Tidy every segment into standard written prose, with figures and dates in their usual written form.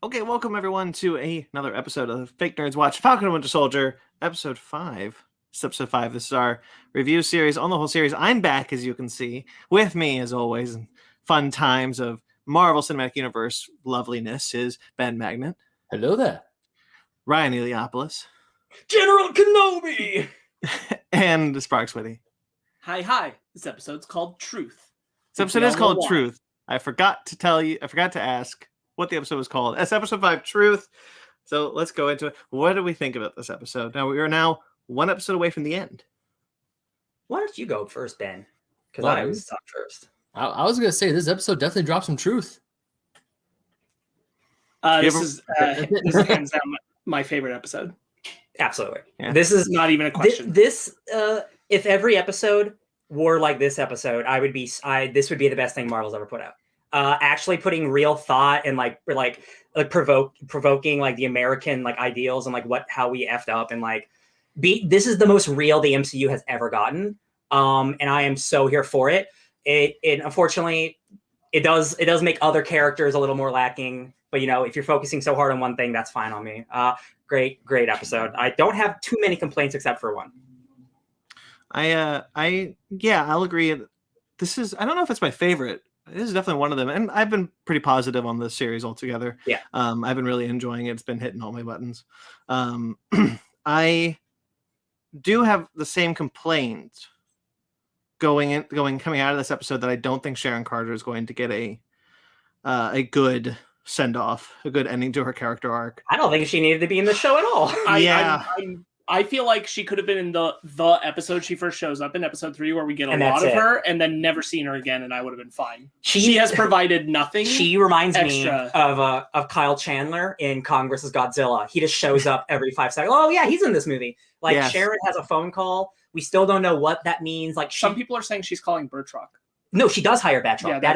Okay, welcome everyone to another episode of Fake Nerds Watch Falcon and Winter Soldier, episode 5. This is episode 5. This is our review series on the whole series. I'm back, as you can see, with me, as always, in fun times of Marvel Cinematic Universe loveliness is Ben Magnet. Hello there. Ryan Eliopoulos. General Kenobi! And Sparks Whitty. Hi. This episode's called Truth. This episode is called Truth. I forgot to ask what the episode was called. It's episode 5, Truth. So let's go into it. What do we think about this episode? Now, we are now one episode away from the end. Why don't you go first, Ben? Because I was talk first. I was going to say, this episode definitely dropped some truth. This is hands down my favorite episode. Absolutely. Yeah. This is not even a question. If every episode were like this episode, this would be the best thing Marvel's ever put out. Actually putting real thought and provoking like the American like ideals and like how we effed up and this is the most real the MCU has ever gotten. And I am so here for it. It unfortunately it does make other characters a little more lacking, but if you're focusing so hard on one thing, that's fine on me. Great episode. I don't have too many complaints except for one. I'll agree. I don't know if it's my favorite. This is definitely one of them, and I've been pretty positive on this series altogether. Yeah, I've been really enjoying it. It's been hitting all my buttons. I do have the same complaint coming out of this episode that I don't think Sharon Carter is going to get a good send off, a good ending to her character arc. I don't think she needed to be in the show at all. I feel like she could have been in the episode she first shows up in, episode 3, where we get a lot of her, and then never seen her again, and I would have been fine. She has provided nothing. She reminds me of Kyle Chandler in Kong vs. Godzilla. He just shows up every 5 seconds. Oh yeah, he's in this movie. Yes. Sharon has a phone call. We still don't know what that means. Some people are saying she's calling Bertrock. No, she does hire Batroc. Yeah,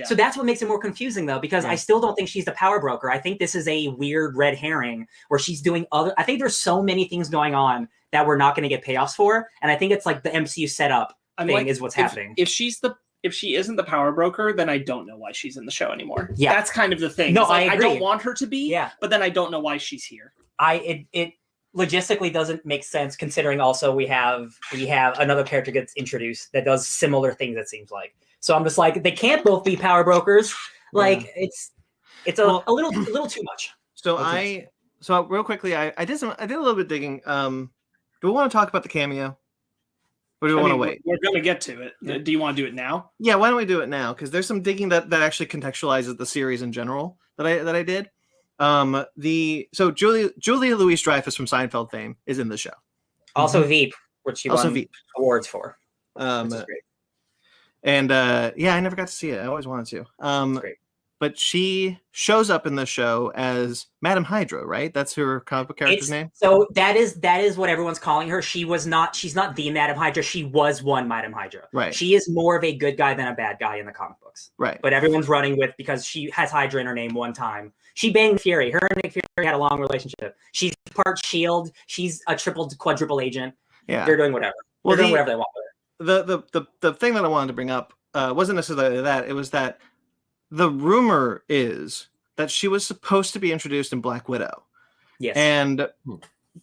So that's what makes it more confusing, though, because I still don't think she's the power broker. I think this is a weird red herring where she's doing I think there's so many things going on that we're not going to get payoffs for, and I think it's like the MCU setup is what's happening. If she isn't the power broker, then I don't know why she's in the show anymore. Yeah, that's kind of the thing. No, I agree. I don't want her to be. Yeah, but then I don't know why she's here. It logistically doesn't make sense, considering also we have another character gets introduced that does similar things, it seems like. So I'm just like, they can't both be power brokers. It's a little too much. So real quickly, I did a little bit digging. Do we want to talk about the cameo? Or do we want to wait? We're going to get to it. Yeah. Do you want to do it now? Yeah, why don't we do it now? Because there's some digging that actually contextualizes the series in general that I did. Julia Louis-Dreyfus from Seinfeld fame is in the show. Also Veep, which she won awards for. Which is great. And I never got to see it. I always wanted to. Great. But she shows up in the show as Madam Hydra, right? That's her comic book character's name. So that is what everyone's calling her. She's not the Madam Hydra. She was one Madam Hydra. Right. She is more of a good guy than a bad guy in the comic books. Right. But everyone's running with, because she has Hydra in her name one time. She banged Fury. Her and Nick Fury had a long relationship. She's part SHIELD. She's a quadruple agent. Yeah. They're doing whatever. They're doing whatever they want with her. The thing that I wanted to bring up wasn't necessarily that. It was that the rumor is that she was supposed to be introduced in Black Widow. Yes. And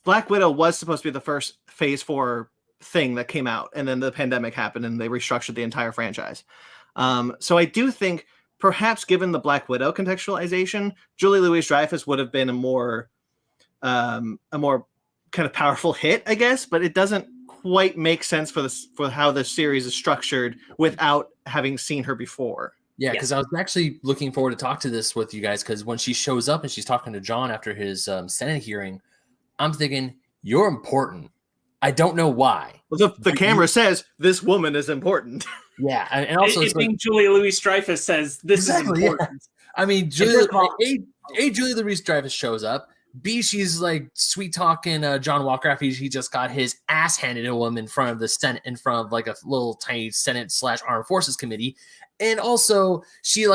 Black Widow was supposed to be the first Phase 4 thing that came out, and then the pandemic happened and they restructured the entire franchise. So I do think perhaps given the Black Widow contextualization, Julie Louis-Dreyfus would have been a more kind of powerful hit, I guess, but it doesn't quite make sense for how this series is structured without having seen her before. Yeah, because I was actually looking forward to talk to this with you guys, because when she shows up and she's talking to John after his Senate hearing, I'm thinking, you're important. I don't know why. Well, the camera says this woman is important. Yeah, and also Julia Louis-Dreyfus says this is important. Yeah. I mean, Julia Louis-Dreyfus shows up. B, she's like sweet talking John Walker after he just got his ass handed to him in front of the Senate, in front of like a little tiny Senate/Armed Forces committee. And also she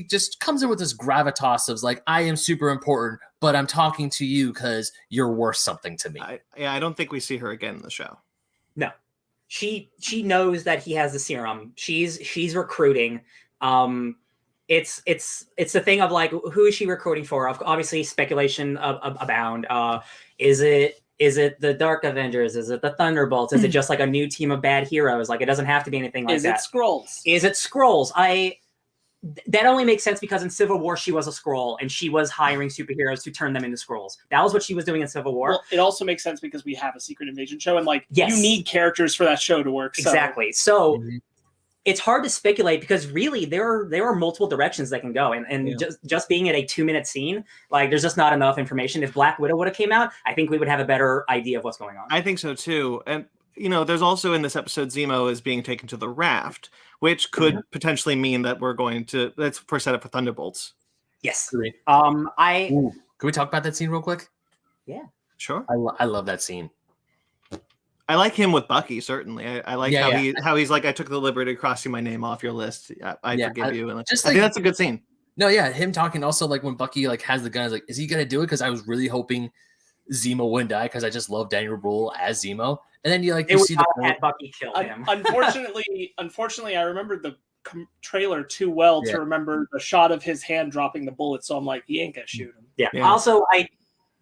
just comes in with this gravitas of like, I am super important, but I'm talking to you because you're worth something to me. I don't think we see her again in the show. No, she knows that he has the serum. She's recruiting. it's the thing of like, who is she recruiting for? Obviously, speculation abound. Is it the Dark Avengers? Is it the Thunderbolts? Is it just like a new team of bad heroes? Like, it doesn't have to be anything like that. Is it Skrulls? Is it Skrulls? That only makes sense because in Civil War she was a Skrull and she was hiring superheroes to turn them into Skrulls. That was what she was doing in Civil War. Well, it also makes sense because we have a Secret Invasion show, and like you need characters for that show to work. Exactly. So it's hard to speculate because really there are multiple directions that can go, and just being at a 2-minute scene, like there's just not enough information. If Black Widow would have came out, I think we would have a better idea of what's going on. I think so too, and there's also in this episode Zemo is being taken to the raft, which could potentially mean that that's for setup for Thunderbolts. Yes. Great. Can we talk about that scene real quick? Yeah. Sure. I love that scene. I like him with Bucky, certainly. I like how he's like, I took the liberty of crossing my name off your list. I forgive you. And I think that's a good scene. No, yeah, him talking also like when Bucky like has the gun, like, is he gonna do it? Because I was really hoping Zemo wouldn't die because I just love Daniel Brühl as Zemo. And then you see the Bucky kill him. Unfortunately, I remembered the trailer too well to remember the shot of his hand dropping the bullet. So I'm like, he ain't gonna shoot him. Yeah. Also,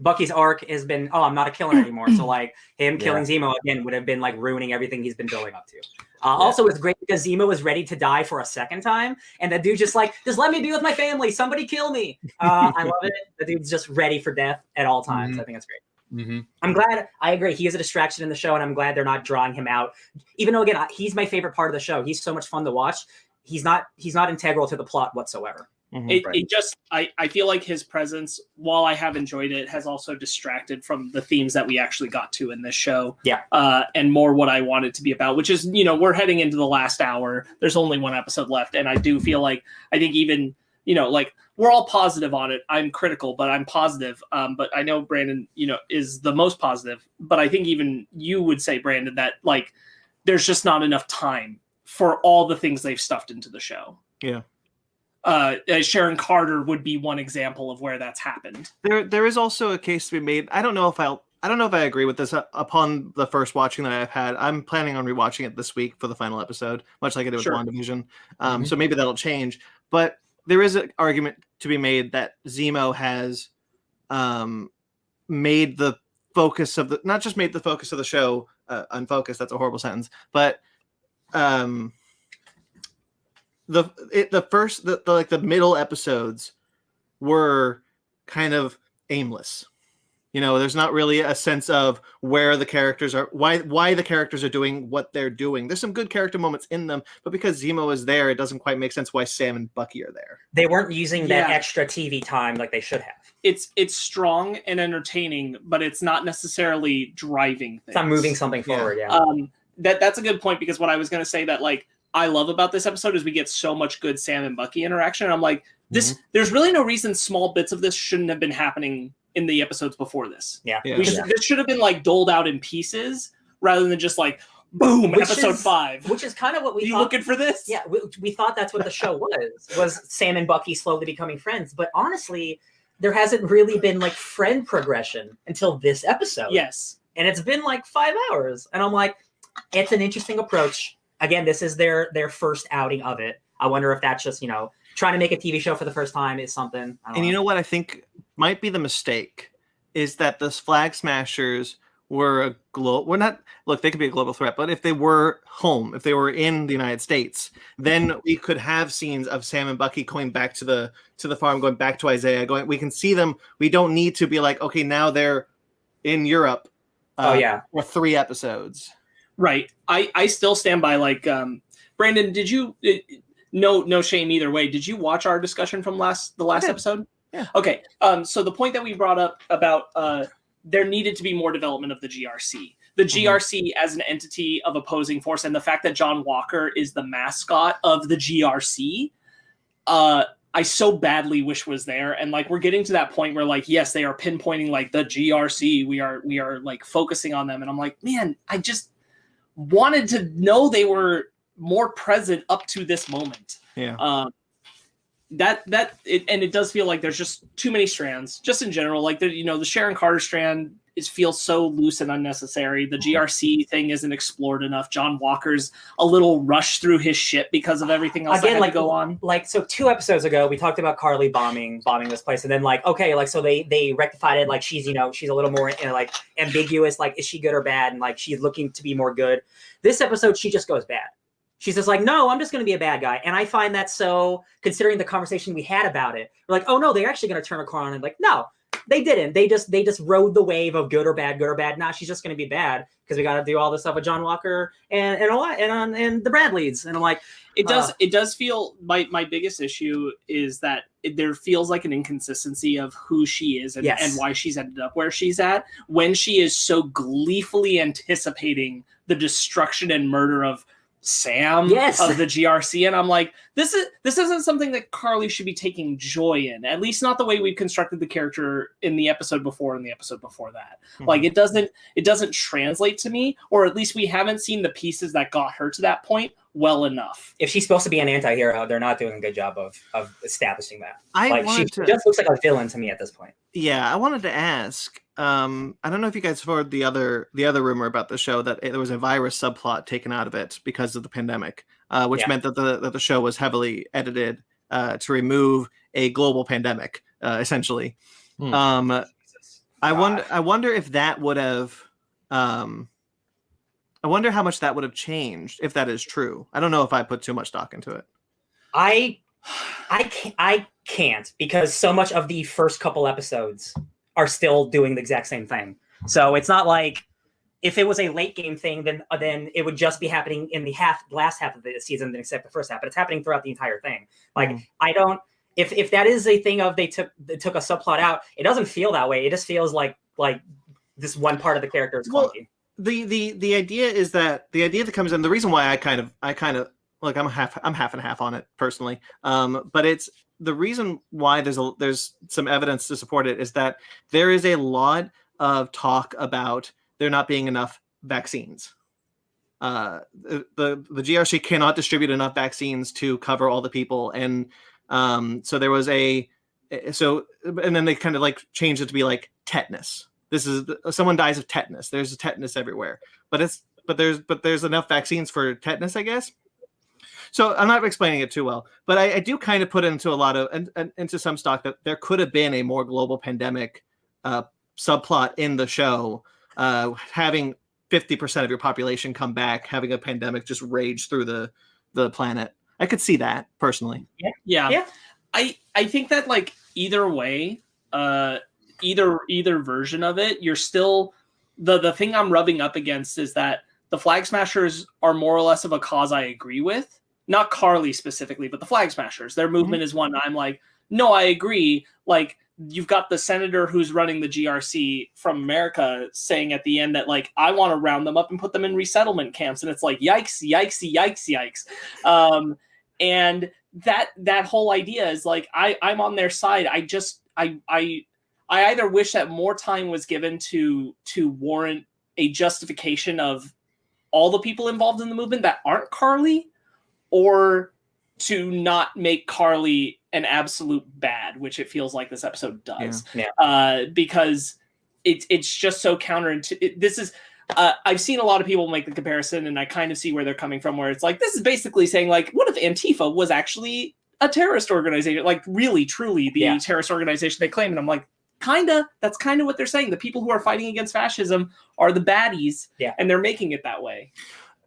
Bucky's arc has been, I'm not a killer anymore. So like him killing Zemo again would have been like ruining everything he's been building up to. Also, it's great because Zemo was ready to die for a second time, and the dude just let me be with my family. Somebody kill me. I love it. The dude's just ready for death at all times. I think that's great. I'm glad. I agree. He is a distraction in the show, and I'm glad they're not drawing him out. Even though, again, he's my favorite part of the show. He's so much fun to watch. He's not integral to the plot whatsoever. I feel like his presence, while I have enjoyed it, has also distracted from the themes that we actually got to in this show. Yeah. And more what I wanted to be about, which is, we're heading into the last hour. There's only one episode left, and I do feel like I think even like we're all positive on it. I'm critical, but I'm positive. But I know Brandon, is the most positive. But I think even you would say, Brandon, that like there's just not enough time for all the things they've stuffed into the show. Yeah. Sharon Carter would be one example of where that's happened. There is also a case to be made. I don't know if I agree with this upon the first watching that I've had. I'm planning on rewatching it this week for the final episode, much like I did with WandaVision. So maybe that'll change. But there is an argument to be made that Zemo has made the focus of not just made the focus of the show unfocused. That's a horrible sentence, but the middle episodes were kind of aimless. There's not really a sense of where the characters are, why the characters are doing what they're doing. There's some good character moments in them, but because Zemo is there, it doesn't quite make sense why Sam and Bucky are there. They weren't using that extra TV time like they should have. It's strong and entertaining, but it's not necessarily driving things. It's not moving something forward. Yeah. That's a good point, because what I was going to say that like I love about this episode is we get so much good Sam and Bucky interaction. And I'm like, there's really no reason small bits of this shouldn't have been happening in the episodes before this. Yeah. This should have been like doled out in pieces rather than just like, boom, episode 5. Which is kind of what we thought. You looking for this? Yeah, we thought that's what the show was Sam and Bucky slowly becoming friends. But honestly, there hasn't really been like friend progression until this episode. Yes. And it's been like 5 hours. And I'm like, it's an interesting approach. Again, this is their first outing of it. I wonder if that's just, trying to make a TV show for the first time is something. And you know what I think might be the mistake is that the Flag Smashers were a global. They could be a global threat, but if they were home, if they were in the United States, then we could have scenes of Sam and Bucky going back to the farm, going back to Isaiah. We can see them. We don't need to be like, okay, now they're in Europe. For 3 episodes. Right. I still stand by like Brandon, did you no shame either way. Did you watch our discussion from the last episode? Yeah. Okay. So the point that we brought up about there needed to be more development of the GRC. The GRC as an entity of opposing force, and the fact that John Walker is the mascot of the GRC, I so badly wish was there. And like we're getting to that point where like, yes, they are pinpointing like the GRC. We are like focusing on them. And I'm like, man, I just wanted to know they were more present up to this moment. Yeah. It does feel like there's just too many strands just in general. Like the Sharon Carter strand feels so loose and unnecessary. The GRC thing isn't explored enough. John Walker's a little rushed through his shit because of everything else that had to go on. Like, so 2 episodes ago, we talked about Carly bombing this place, and then like, okay, like, so they rectified it. Like, she's, you know, she's a little more like ambiguous. Like, is she good or bad? And like, she's looking to be more good. This episode, she just goes bad. She's just like, no, I'm just going to be a bad guy. And I find that so, considering the conversation we had about it, we're like, oh no, they're actually going to turn a corner. And like, no, they didn't. They just rode the wave of good or bad. Nah, she's just going to be bad because we got to do all this stuff with John Walker and the Bradleys. And I'm like, it does feel, my biggest issue is that there feels like an inconsistency of who she is and why she's ended up where she's at, when she is so gleefully anticipating the destruction and murder of Sam of the GRC. And I'm like, this isn't something that Carly should be taking joy in, at least not the way we've constructed the character in the episode before and the episode before that. Mm-hmm. Like, it doesn't translate to me, or at least we haven't seen the pieces that got her to that point well enough. If she's supposed to be an anti-hero, they're not doing a good job of establishing that. She to, just looks like a villain to me at this point. Yeah, I wanted to ask, I don't know if you guys heard the other rumor about the show, that there was a virus subplot taken out of it because of the pandemic, which meant that the show was heavily edited to remove a global pandemic, essentially. I wonder if that would have, I wonder how much that would have changed if that is true. I don't know if I put too much stock into it. I can't, because so much of the first couple episodes are still doing the exact same thing. So it's not like, if it was a late game thing, then it would just be happening in the last half of the season, except the first half. But it's happening throughout the entire thing. Like, I don't. If that is a thing of they took a subplot out, it doesn't feel that way. It just feels like this one part of the character is clunky. The idea is that that comes in. The reason why I kind of like, I'm half and half on it personally. But it's the reason why there's some evidence to support it is that there is a lot of talk about there not being enough vaccines. The GRC cannot distribute enough vaccines to cover all the people, and so there was and then they kind of like changed it to be like tetanus. This is someone dies of tetanus. There's tetanus everywhere, but there's enough vaccines for tetanus, I guess. So I'm not explaining it too well, but I do kind of put into a lot of into some stock that there could have been a more global pandemic subplot in the show, having 50% of your population come back, having a pandemic just rage through the planet. I could see that personally. Yeah. I think that, like, either way, either version of it, you're still the thing I'm rubbing up against is that the Flag Smashers are more or less of a cause I agree with. Not Carly specifically, but the Flag Smashers. Their movement is one I'm like, no, I agree. Like, you've got the senator who's running the GRC from America saying at the end that, like, I want to round them up and put them in resettlement camps. And it's like, yikes. And that whole idea is like, I'm on their side. I either wish that more time was given to warrant a justification of all the people involved in the movement that aren't Carly, or to not make Carly an absolute bad, which it feels like this episode does. Because it's just so counterintuitive. This is I've seen a lot of people make the comparison, and I kind of see where they're coming from, where it's like, this is basically saying, like, what if Antifa was actually a terrorist organization, like really truly the terrorist organization they claim? And I'm like, that's kind of what they're saying. The people who are fighting against fascism are the baddies, and they're making it that way.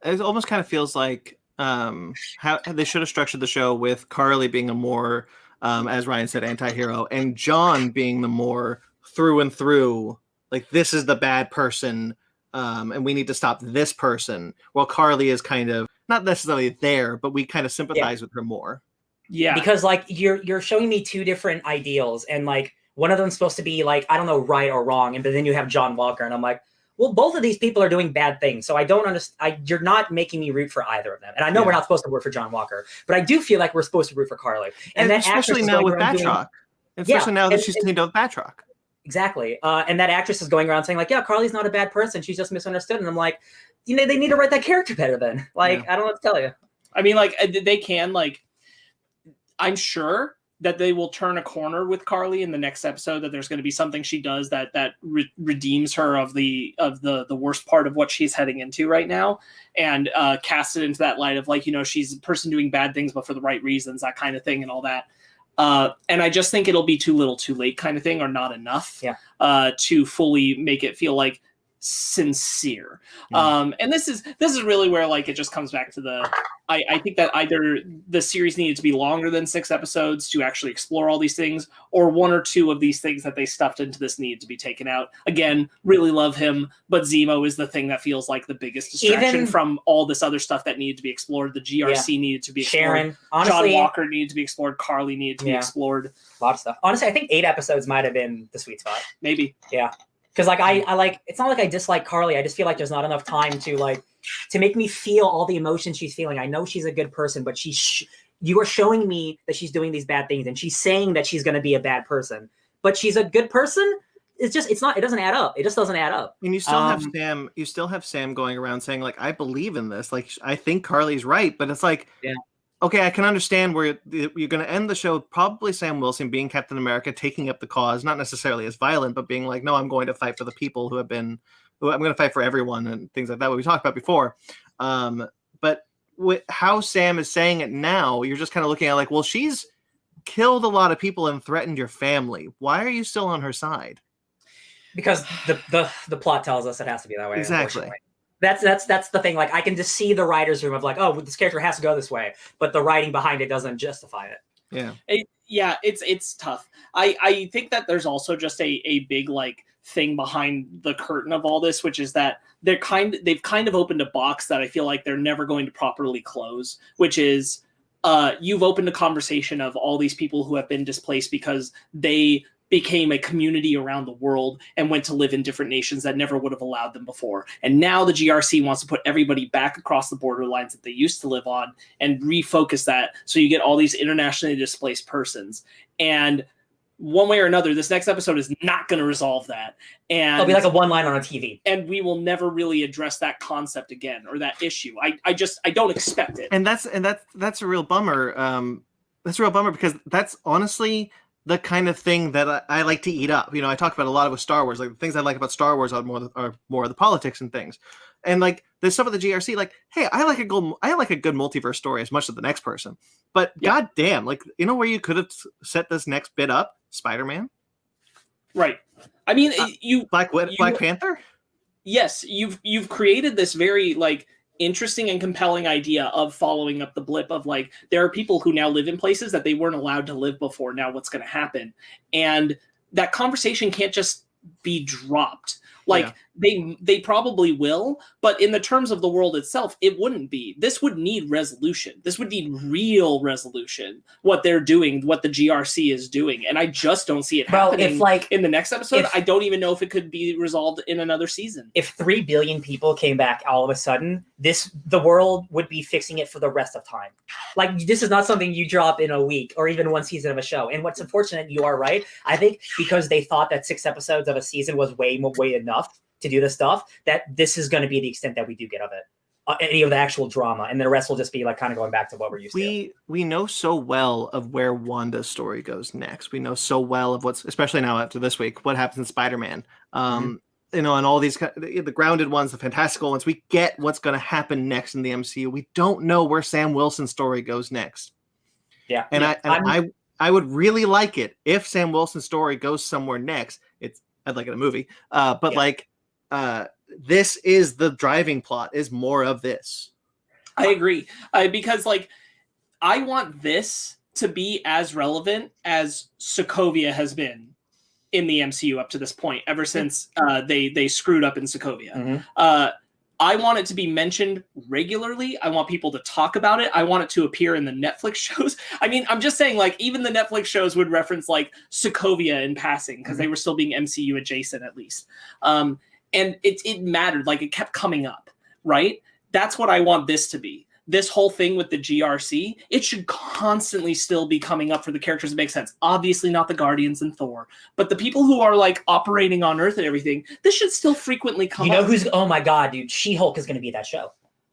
It almost kind of feels like how they should have structured the show with Carly being a more, as Ryan said, anti-hero, and John being the more through and through, like, this is the bad person, and we need to stop this person. While Carly is kind of not necessarily there, but we kind of sympathize with her more. Yeah, because like you're showing me two different ideals, and like one of them's supposed to be like, I don't know, right or wrong, and but then you have John Walker, and I'm like, well, both of these people are doing bad things, so I don't understand. You're not making me root for either of them, and I know we're not supposed to root for John Walker, but I do feel like we're supposed to root for Carly, and that especially now with Batroc, especially now that she's teamed up with Batroc. Exactly, and that actress is going around saying like, yeah, Carly's not a bad person, she's just misunderstood, and I'm like, you know, they need to write that character better then. Like, I don't know what to tell you. I mean, like, they can, like, I'm sure that they will turn a corner with Carly in the next episode, that there's going to be something she does that redeems her of the worst part of what she's heading into right now, and cast it into that light of like, she's a person doing bad things but for the right reasons, that kind of thing and all that. And I just think it'll be too little too late kind of thing, or not enough to fully make it feel like sincere. And this is really where like it just comes back to I think that either the series needed to be longer than 6 episodes to actually explore all these things, or 1 or 2 of these things that they stuffed into this needed to be taken out. Again, really love him, but Zemo is the thing that feels like the biggest distraction from all this other stuff that needed to be explored. The GRC needed to be explored. Sharon, honestly, John Walker needed to be explored. Carly needed to be explored. A lot of stuff. Honestly, I think 8 episodes might have been the sweet spot. Maybe. Yeah. Because like I like, it's not like I dislike Carly. I just feel like there's not enough time to make me feel all the emotions she's feeling. I know she's a good person, but you are showing me that she's doing these bad things, and she's saying that she's going to be a bad person, but she's a good person. It doesn't add up. It just doesn't add up. And you still have Sam going around saying like, I believe in this. Like, I think Carly's right, but it's like, okay, I can understand where you're going to end the show with probably Sam Wilson being Captain America, taking up the cause, not necessarily as violent, but being like, no, I'm going to fight for the people who I'm going to fight for everyone and things like that, what we talked about before. But with how Sam is saying it now, you're just kind of looking at like, well, she's killed a lot of people and threatened your family. Why are you still on her side? Because the plot tells us it has to be that way. Exactly. That's the thing. Like, I can just see the writer's room of like, oh, this character has to go this way, but the writing behind it doesn't justify it. Yeah. It's tough. I think that there's also just a big like thing behind the curtain of all this, which is that they've kind of opened a box that I feel like they're never going to properly close, which is you've opened a conversation of all these people who have been displaced because they became a community around the world and went to live in different nations that never would have allowed them before. And now the GRC wants to put everybody back across the border lines that they used to live on and refocus that. So you get all these internationally displaced persons. And one way or another, this next episode is not going to resolve that. And it'll be like a one line on a TV. And we will never really address that concept again, or that issue. I don't expect it. And that's a real bummer. That's a real bummer, because that's honestly the kind of thing that I like to eat up. I talk about a lot with Star Wars. Like, the things I like about Star Wars are more of the politics and things. And like, there's some of the GRC, like, hey, I like a good multiverse story as much as the next person. But goddamn, like, where you could have set this next bit up? Spider-Man. Right. I mean, Black Panther. Yes, you've created this very like interesting and compelling idea of following up the blip of like, there are people who now live in places that they weren't allowed to live before. Now what's going to happen? And that conversation can't just be dropped. Like, they probably will, but in the terms of the world itself, it wouldn't be. This would need resolution. This would need real resolution, what they're doing, what the GRC is doing. And I just don't see it happening in the next episode. I don't even know if it could be resolved in another season. If 3 billion people came back all of a sudden, the world would be fixing it for the rest of time. Like, this is not something you drop in a week or even one season of a show. And what's unfortunate, you are right. I think because they thought that 6 episodes of a season was way enough to do this stuff, that this is going to be the extent that we do get of it, any of the actual drama, and the rest will just be like kind of going back to what we're used to. We know so well of where Wanda's story goes next. We know so well of what's, especially now after this week, what happens in Spider-Man. And all these, the grounded ones, the fantastical ones, we get what's going to happen next in the MCU. We don't know where Sam Wilson's story goes next. Yeah, and I would really like it if Sam Wilson's story goes somewhere next. I'd like it in a movie, this is the driving plot, is more of this. I agree. Because like, I want this to be as relevant as Sokovia has been in the MCU up to this point, ever since they screwed up in Sokovia. Mm-hmm. I want it to be mentioned regularly. I want people to talk about it. I want it to appear in the Netflix shows. I mean, I'm just saying, like, even the Netflix shows would reference like Sokovia in passing, because they were still being MCU adjacent at least. And it mattered. Like, it kept coming up, right? That's what I want this to be. This whole thing with the GRC, it should constantly still be coming up for the characters that make sense. Obviously not the Guardians and Thor, but the people who are like operating on Earth and everything, this should still frequently come up. Oh my God, dude, She-Hulk is going to be that show.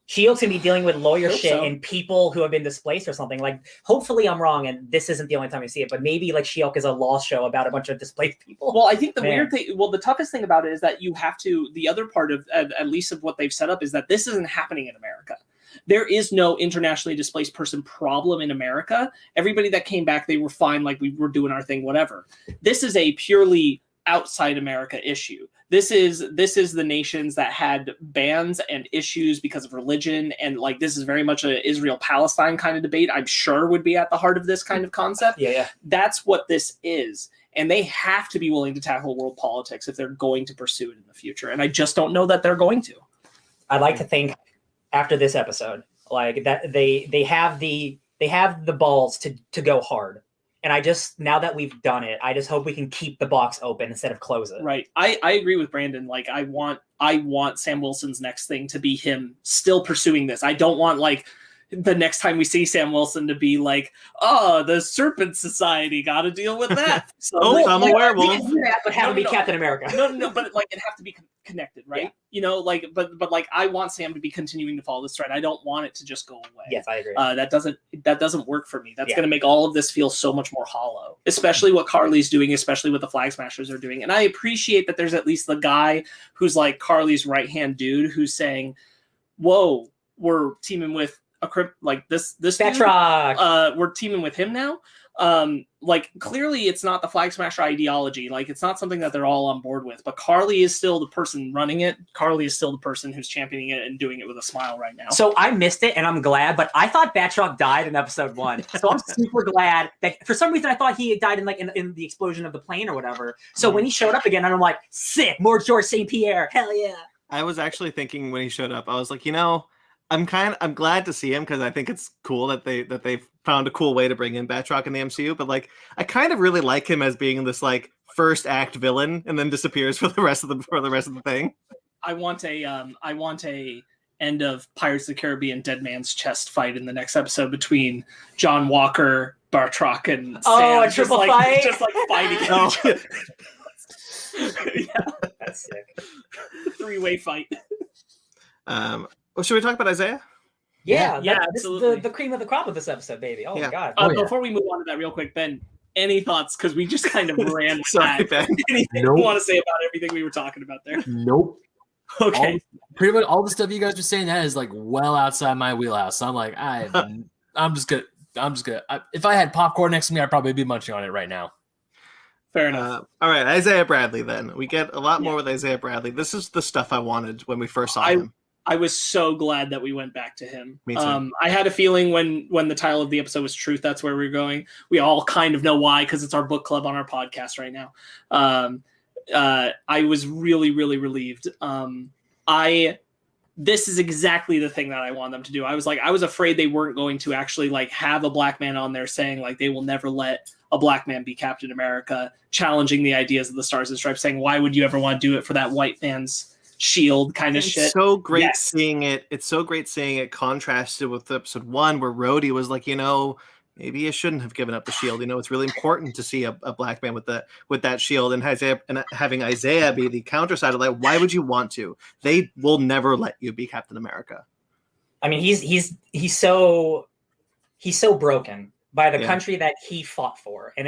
Shield's gonna be dealing with lawyer shit so. and people who have been displaced or something. Like, hopefully I'm wrong, and this isn't the only time we see it, but maybe like She-Hulk is a law show about a bunch of displaced people. Well, I think the weird thing, the toughest thing about it is that you have to, the other part of, at least of what they've set up, is that this isn't happening in America. There is no internationally displaced person problem in America. Everybody that came back, they were fine, like we were doing our thing, whatever. This is a purely outside America issue. This is the nations that had bans and issues because of religion, and like this is very much a Israel-Palestine kind of debate. I'm sure would be at the heart of this kind of concept. Yeah. That's what this is, and they have to be willing to tackle world politics if they're going to pursue it in the future. And I just don't know that they're going to. I'd like to think after this episode, like that they have the balls to go hard. And I just, now that we've done it, I just hope we can keep the box open instead of close it. Right. I agree with Brandon. Like I want Sam Wilson's next thing to be him still pursuing this. I don't want like the next time we see Sam Wilson to be like, oh, the Serpent Society got to deal with that. So I'm a werewolf. But have him be Captain America. No, but like it have to be connected, right? Yeah. You know, like, but like I want Sam to be continuing to follow this thread. I don't want it to just go away. Yes, I agree. That doesn't work for me. That's going to make all of this feel so much more hollow, especially what Carly's doing, especially what the Flag Smashers are doing. And I appreciate that there's at least the guy who's like Carly's right-hand dude who's saying, whoa, we're teaming with like this Batroc. We're teaming with him now. Like clearly it's not the Flag Smasher ideology. Like it's not something that they're all on board with, but Carly is still the person running it. Carly is still the person who's championing it and doing it with a smile right now. So I missed it and I'm glad, but I thought Batroc died in episode 1. So I'm super glad that for some reason I thought he died in like in the explosion of the plane or whatever. So when he showed up again, I'm like, sick, more George St. Pierre. Hell yeah. I was actually thinking when he showed up, I was like, I'm glad to see him because I think it's cool that they found a cool way to bring in Batroc in the MCU. But like, I kind of really like him as being this like first act villain and then disappears for the rest of the thing. I want a end of Pirates of the Caribbean Dead Man's Chest fight in the next episode between John Walker, Batroc, and Sam. A triple fight, just like fighting. Oh. Yeah, that's sick. 3-way fight. Well, should we talk about Isaiah? Yeah, this is the cream of the crop of this episode, baby. Oh my god. Before we move on to that real quick, Ben, any thoughts? Because we just kind of ran with Sorry, that. Ben. Anything you want to say about everything we were talking about there? Nope. Okay. Pretty much all the stuff you guys were saying, that is like well outside my wheelhouse. So I'm like, I'm just good. If I had popcorn next to me, I'd probably be munching on it right now. Fair enough. All right, Isaiah Bradley then. We get a lot more with Isaiah Bradley. This is the stuff I wanted when we first saw him. I was so glad that we went back to him. Me too. I had a feeling when the title of the episode was Truth, that's where we were going. We all kind of know why, because it's our book club on our podcast right now. I was really, really relieved. This is exactly the thing that I want them to do. I was afraid they weren't going to actually like have a black man on there saying like they will never let a black man be Captain America, challenging the ideas of the Stars and Stripes, saying why would you ever want to do it for that white man's shield kind of shit. It's so great seeing it. It's so great seeing it contrasted with episode 1 where Rhodey was like, maybe you shouldn't have given up the shield. It's really important to see a black man with that shield, and having Isaiah be the counter side of like, why would you want to? They will never let you be Captain America. I mean, he's so broken by the country that he fought for, and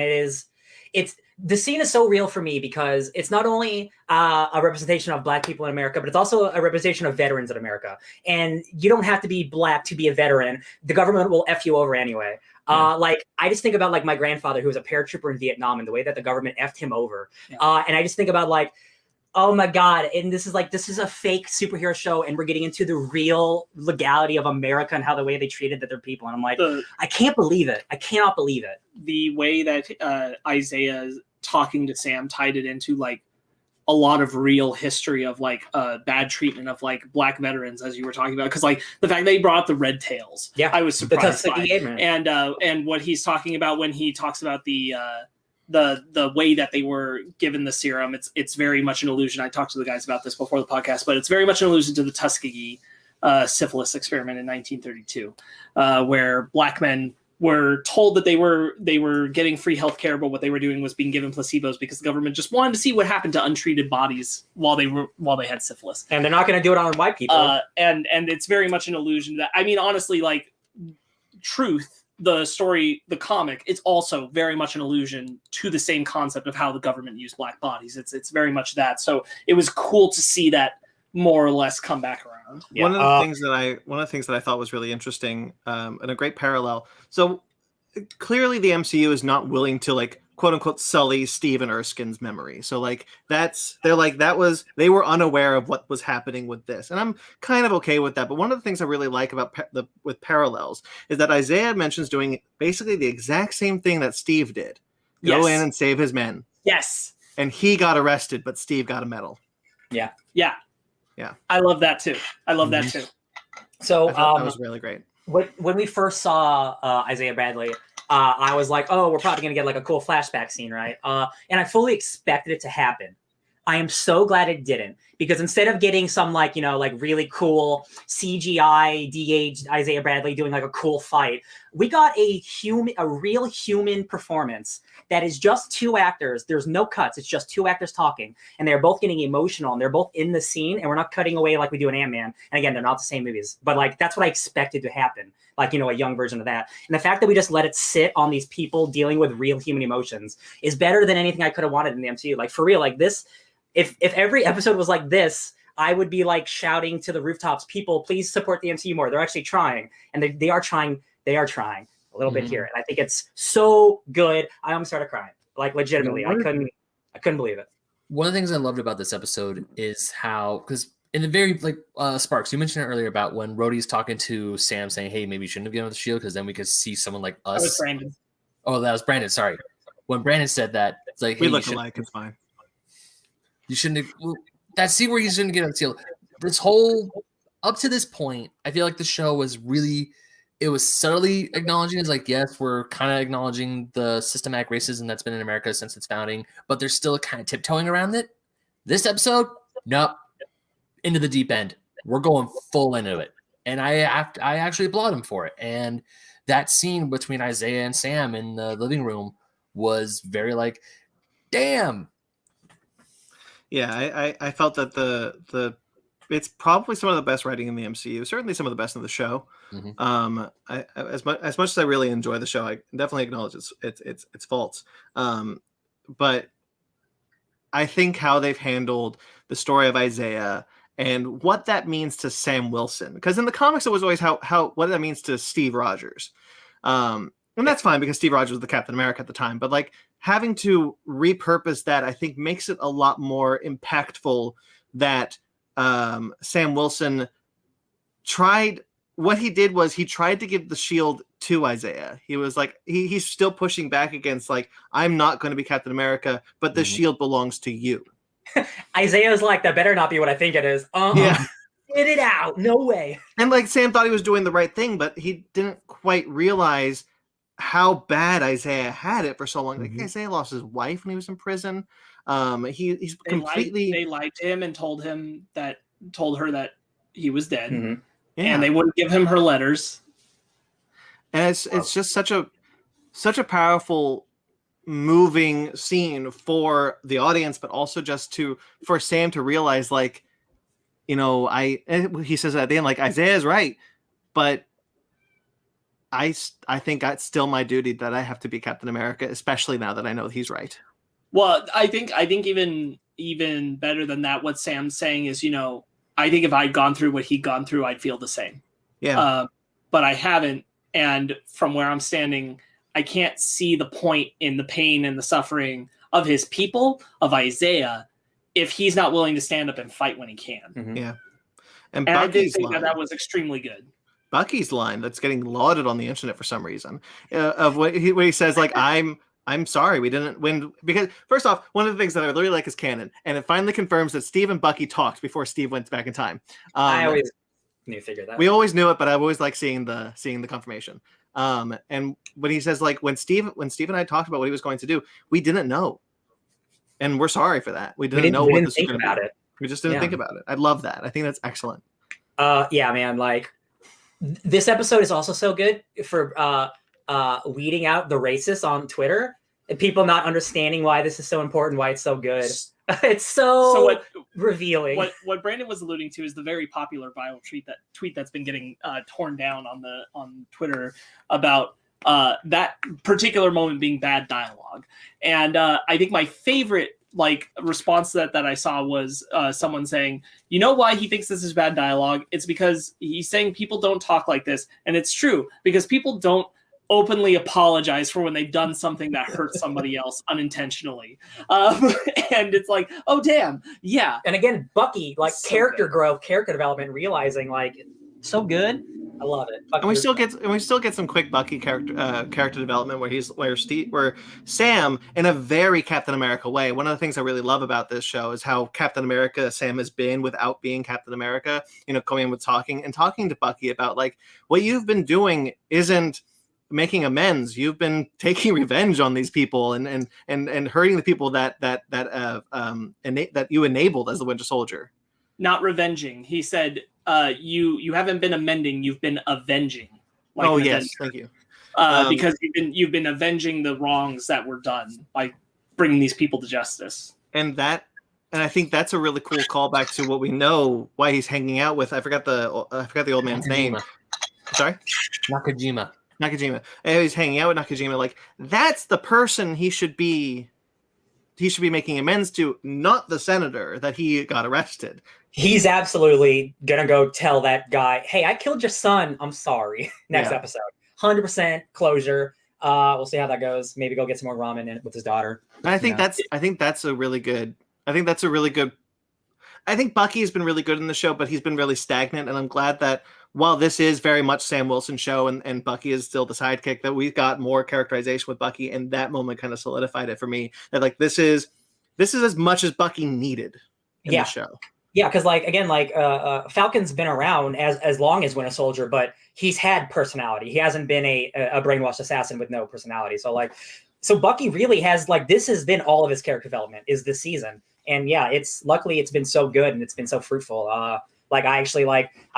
the scene is so real for me because it's not only a representation of black people in America, but it's also a representation of veterans in America. And you don't have to be black to be a veteran. The government will F you over anyway. Like I just think about like my grandfather who was a paratrooper in Vietnam and the way that the government F'd him over. And I just think about like, oh my God. And this is a fake superhero show. And we're getting into the real legality of America and how the way they treated their people. And I'm like, I can't believe it. I cannot believe it. The way that Isaiah talking to Sam tied it into like a lot of real history of like bad treatment of like black veterans, as you were talking about, because like the fact that he brought up the red tails, I was surprised by. And what he's talking about when he talks about the way that they were given the serum, it's very much an allusion. I talked to the guys about this before the podcast, but it's very much an allusion to the Tuskegee syphilis experiment in 1932, where black men were told that they were getting free healthcare, but what they were doing was being given placebos because the government just wanted to see what happened to untreated bodies while they had syphilis. And they're not going to do it on white people. And it's very much an illusion that, I mean, honestly, like Truth, the story, the comic, it's also very much an allusion to the same concept of how the government used black bodies. It's very much that. So it was cool to see that more or less come back around. Yeah. One of the things that I thought was really interesting, and a great parallel. So clearly the MCU is not willing to like quote unquote sully Steve and Erskine's memory. So like they were unaware of what was happening with this. And I'm kind of okay with that. But one of the things I really like about with parallels is that Isaiah mentions doing basically the exact same thing that Steve did. Go in and save his men. Yes. And he got arrested, but Steve got a medal. Yeah. Yeah. Yeah. I love that too. That too. So that was really great. When we first saw Isaiah Bradley, I was like, oh, we're probably going to get like a cool flashback scene, right? And I fully expected it to happen. I am so glad it didn't, because instead of getting some like, you know, like really cool CGI de-aged Isaiah Bradley doing like a cool fight, we got a real human performance that is just two actors. There's no cuts. It's just two actors talking, and they're both getting emotional, and they're both in the scene, and we're not cutting away like we do in Ant-Man. And again, they're not the same movies, but like that's what I expected to happen. Like, you know, a young version of that. And the fact that we just let it sit on these people dealing with real human emotions is better than anything I could have wanted in the MCU. Like for real, like this, if every episode was like this, I would be like shouting to the rooftops, people, please support the MCU more. They're actually trying, and they are trying a little bit here. And I think it's so good. I almost started crying, like legitimately. I couldn't believe it. One of the things I loved about this episode is how, because in the very Sparks, you mentioned it earlier about when Rhodey's talking to Sam saying, hey, maybe you shouldn't have given him the shield because then we could see someone like us. That was Brandon. Oh, that was Brandon. Sorry. When Brandon said that, it's like, hey, we look alike. It's fine. You shouldn't have. That scene where he shouldn't get a seal. This whole up to this point, I feel like the show was really, it was subtly acknowledging, it's like, yes, we're kind of acknowledging the systematic racism that's been in America since its founding, but they're still kind of tiptoeing around it. This episode, nope, into the deep end. We're going full into it, and I actually applaud him for it. And that scene between Isaiah and Sam in the living room was very like, damn. Yeah, I felt that the it's probably some of the best writing in the MCU. Certainly some of the best in the show. Mm-hmm. As much as I really enjoy the show, I definitely acknowledge its faults. But I think how they've handled the story of Isaiah and what that means to Sam Wilson, because in the comics it was always what that means to Steve Rogers. And that's fine because Steve Rogers was the Captain America at the time, but like having to repurpose that, I think makes it a lot more impactful that Sam Wilson tried. What he did was he tried to give the shield to Isaiah. He was like, he's still pushing back against like, I'm not going to be Captain America, but the shield belongs to you. Isaiah's like, that better not be what I think it is. Yeah. Get it out. No way. And like Sam thought he was doing the right thing, but he didn't quite realize how bad Isaiah had it for so long. Like Isaiah lost his wife when he was in prison. He's completely. They lied to him and told her that he was dead, Yeah. and they wouldn't give him her letters. And it's just such a powerful, moving scene for the audience, but also just for Sam to realize, like, you know, he says at the end, like, Isaiah's right, but I think that's still my duty that I have to be Captain America, especially now that I know he's right. Well, I think even better than that, what Sam's saying is, you know, I think if I'd gone through what he'd gone through, I'd feel the same. Yeah. But I haven't. And from where I'm standing, I can't see the point in the pain and the suffering of his people, of Isaiah, if he's not willing to stand up and fight when he can. Yeah. And I do think that was extremely good. Bucky's line that's getting lauded on the internet for some reason, of what he says, like, I'm sorry we didn't win, because first off, one of the things that I really like is canon, and it finally confirms that Steve and Bucky talked before Steve went back in time. I always knew figured that. We always knew it, but I always like seeing the confirmation. And when he says, like, when Steve and I talked about what he was going to do, we didn't know, and we're sorry for that. We didn't know what this was going to be. We just didn't think about it. I love that. I think that's excellent. Yeah, man. Like, this episode is also so good for weeding out the racists on Twitter and people not understanding why this is so important, why it's so good. It's so revealing. What Brandon was alluding to is the very popular viral tweet that's been getting torn down on Twitter about that particular moment being bad dialogue. And I think my favorite response to that I saw was someone saying, you know why he thinks this is bad dialogue? It's because he's saying people don't talk like this. And it's true, because people don't openly apologize for when they've done something that hurts somebody else unintentionally. And it's like, oh, damn. Yeah. And again, Bucky, So character good. growth, character development, realizing so good. I love it. And we still get some quick Bucky character development where Sam, in a very Captain America way. One of the things I really love about this show is how Captain America Sam has been without being Captain America. Coming in with talking to Bucky about what you've been doing isn't making amends. You've been taking revenge on these people and hurting the people that you enabled as the Winter Soldier. Not revenging. He said, you haven't been amending, you've been avenging. Yes, thank you. Because you've been avenging the wrongs that were done by bringing these people to justice. And I think that's a really cool callback to what we know why he's hanging out with. I forgot the old man's name. Sorry, Nakajima. And he's hanging out with Nakajima. That's the person he should be making amends to, not the senator that he got arrested. He's absolutely gonna go tell that guy, hey, I killed your son, I'm sorry. Next episode. 100% closure. We'll see how that goes. Maybe go get some more ramen with his daughter. And I think that's a really good. I think Bucky has been really good in the show, but he's been really stagnant. And I'm glad that while this is very much Sam Wilson's show and Bucky is still the sidekick, that we've got more characterization with Bucky, and that moment kind of solidified it for me. That this is as much as Bucky needed in the show. Yeah, because Falcon's been around as long as Winter Soldier, but he's had personality. He hasn't been a brainwashed assassin with no personality. So Bucky really has this has been all of his character development is this season. And yeah, luckily it's been so good and it's been so fruitful. I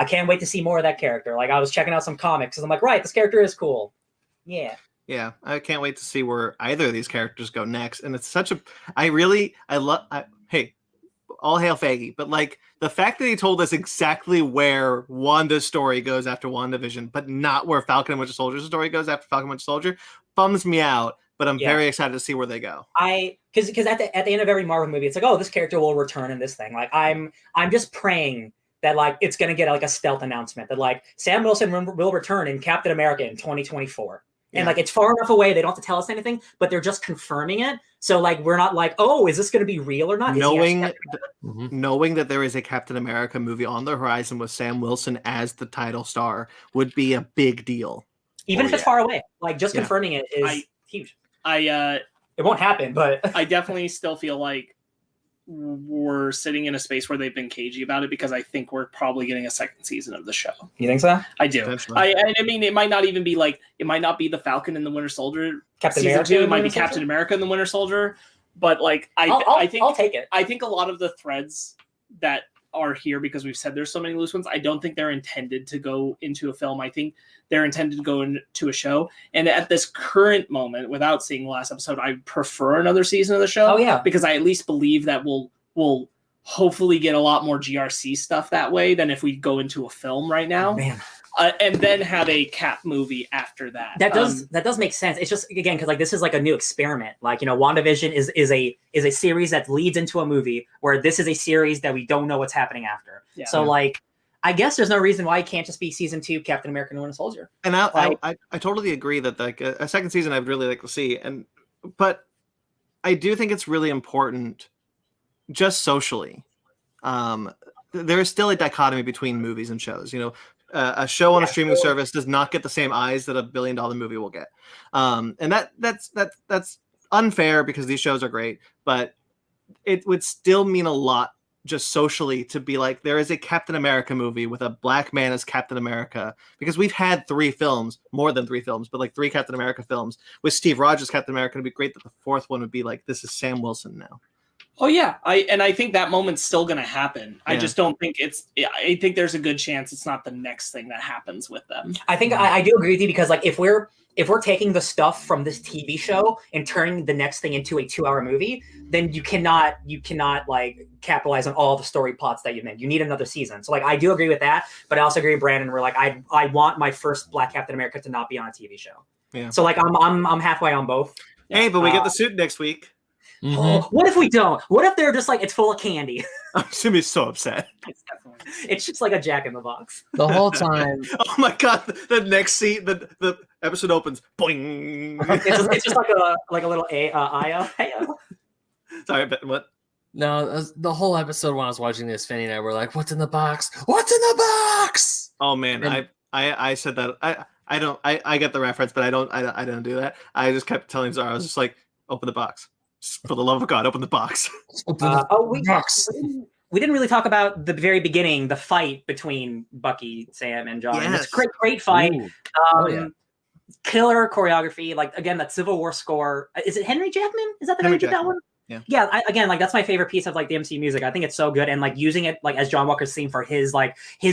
can't wait to see more of that character. I was checking out some comics and I'm right, this character is cool. Yeah. Yeah, I can't wait to see where either of these characters go next. And it's such a, hey, all hail Feige, but the fact that he told us exactly where Wanda's story goes after WandaVision, but not where Falcon and Winter Soldier's story goes after Falcon and Winter Soldier, bums me out. But I'm very excited to see where they go. Because at the end of every Marvel movie, it's this character will return in this thing. I'm just praying that it's gonna get a stealth announcement that Sam Wilson will return in Captain America in 2024. And it's far enough away they don't have to tell us anything, but they're just confirming it. So we're not oh, is this going to be real or not? Knowing that there is a Captain America movie on the horizon with Sam Wilson as the title star would be a big deal. Even if it's far away, confirming it is huge. It won't happen, but I definitely still feel we're sitting in a space where they've been cagey about it, because I think we're probably getting a second season of the show. You think so? I do. I mean, it might not even be it might not be the Falcon and the Winter Soldier Captain season America 2. It might be Captain America and the Winter Soldier. But I think I'll take it. I think a lot of the threads that are here, because we've said there's so many loose ones, I don't think they're intended to go into a film. I think they're intended to go into a show. And at this current moment, without seeing the last episode, I prefer another season of the show. Oh yeah, because I at least believe that we'll hopefully get a lot more GRC stuff that way than if we go into a film right now. Man. And then have a Cap movie after that. That does make sense. It's just, again, because this is a new experiment. WandaVision is a series that leads into a movie, where this is a series that we don't know what's happening after. Yeah. So I guess there's no reason why it can't just be season 2 Captain America and Winter Soldier. And I totally agree that a second season I'd really like to see. But I do think it's really important, just socially. There is still a dichotomy between movies and shows. A show on a streaming service does not get the same eyes that a $1 billion movie will get. And that's unfair, because these shows are great, but it would still mean a lot just socially to be there is a Captain America movie with a black man as Captain America, because we've had 3 films, more than 3 films, but 3 Captain America films with Steve Rogers Captain America. It'd be great that the 4th one would be this is Sam Wilson now. Oh yeah, I think that moment's still going to happen. I just don't think I think there's a good chance it's not the next thing that happens with them. I think I do agree with you because like if we're taking the stuff from this TV show and turning the next thing into a 2-hour movie, then you cannot like capitalize on all the story plots that you made. You need another season. So like I do agree with that, but I also agree with Brandon. Where like I want my first Black Captain America to not be on a TV show. Yeah. So like I'm halfway on both. Hey, but we get the suit next week. Mm-hmm. Oh, what if we don't? What if they're just like it's full of candy? I'm just gonna be so upset. It's just like a Jack in the Box. The whole time. Oh my god! The next scene, the episode opens. Boing. It's just like a little IO. Sorry, but what? No, the whole episode when I was watching this, Fanny and I were like, "What's in the box? What's in the box?" Oh man, and I said that I get the reference, but I don't do that. I just kept telling Zara, I was just like, open the box. For the love of God, open the box. We didn't really talk about the very beginning, the fight between Bucky, Sam, and John. Yes. It's a great fight. Killer choreography. Like again, that Civil War score. Is it Henry Jackman? Is that the guy who did that one? Yeah. Again, like that's my favorite piece of like the MCU music. I think it's so good, and like using it like as John Walker's theme for his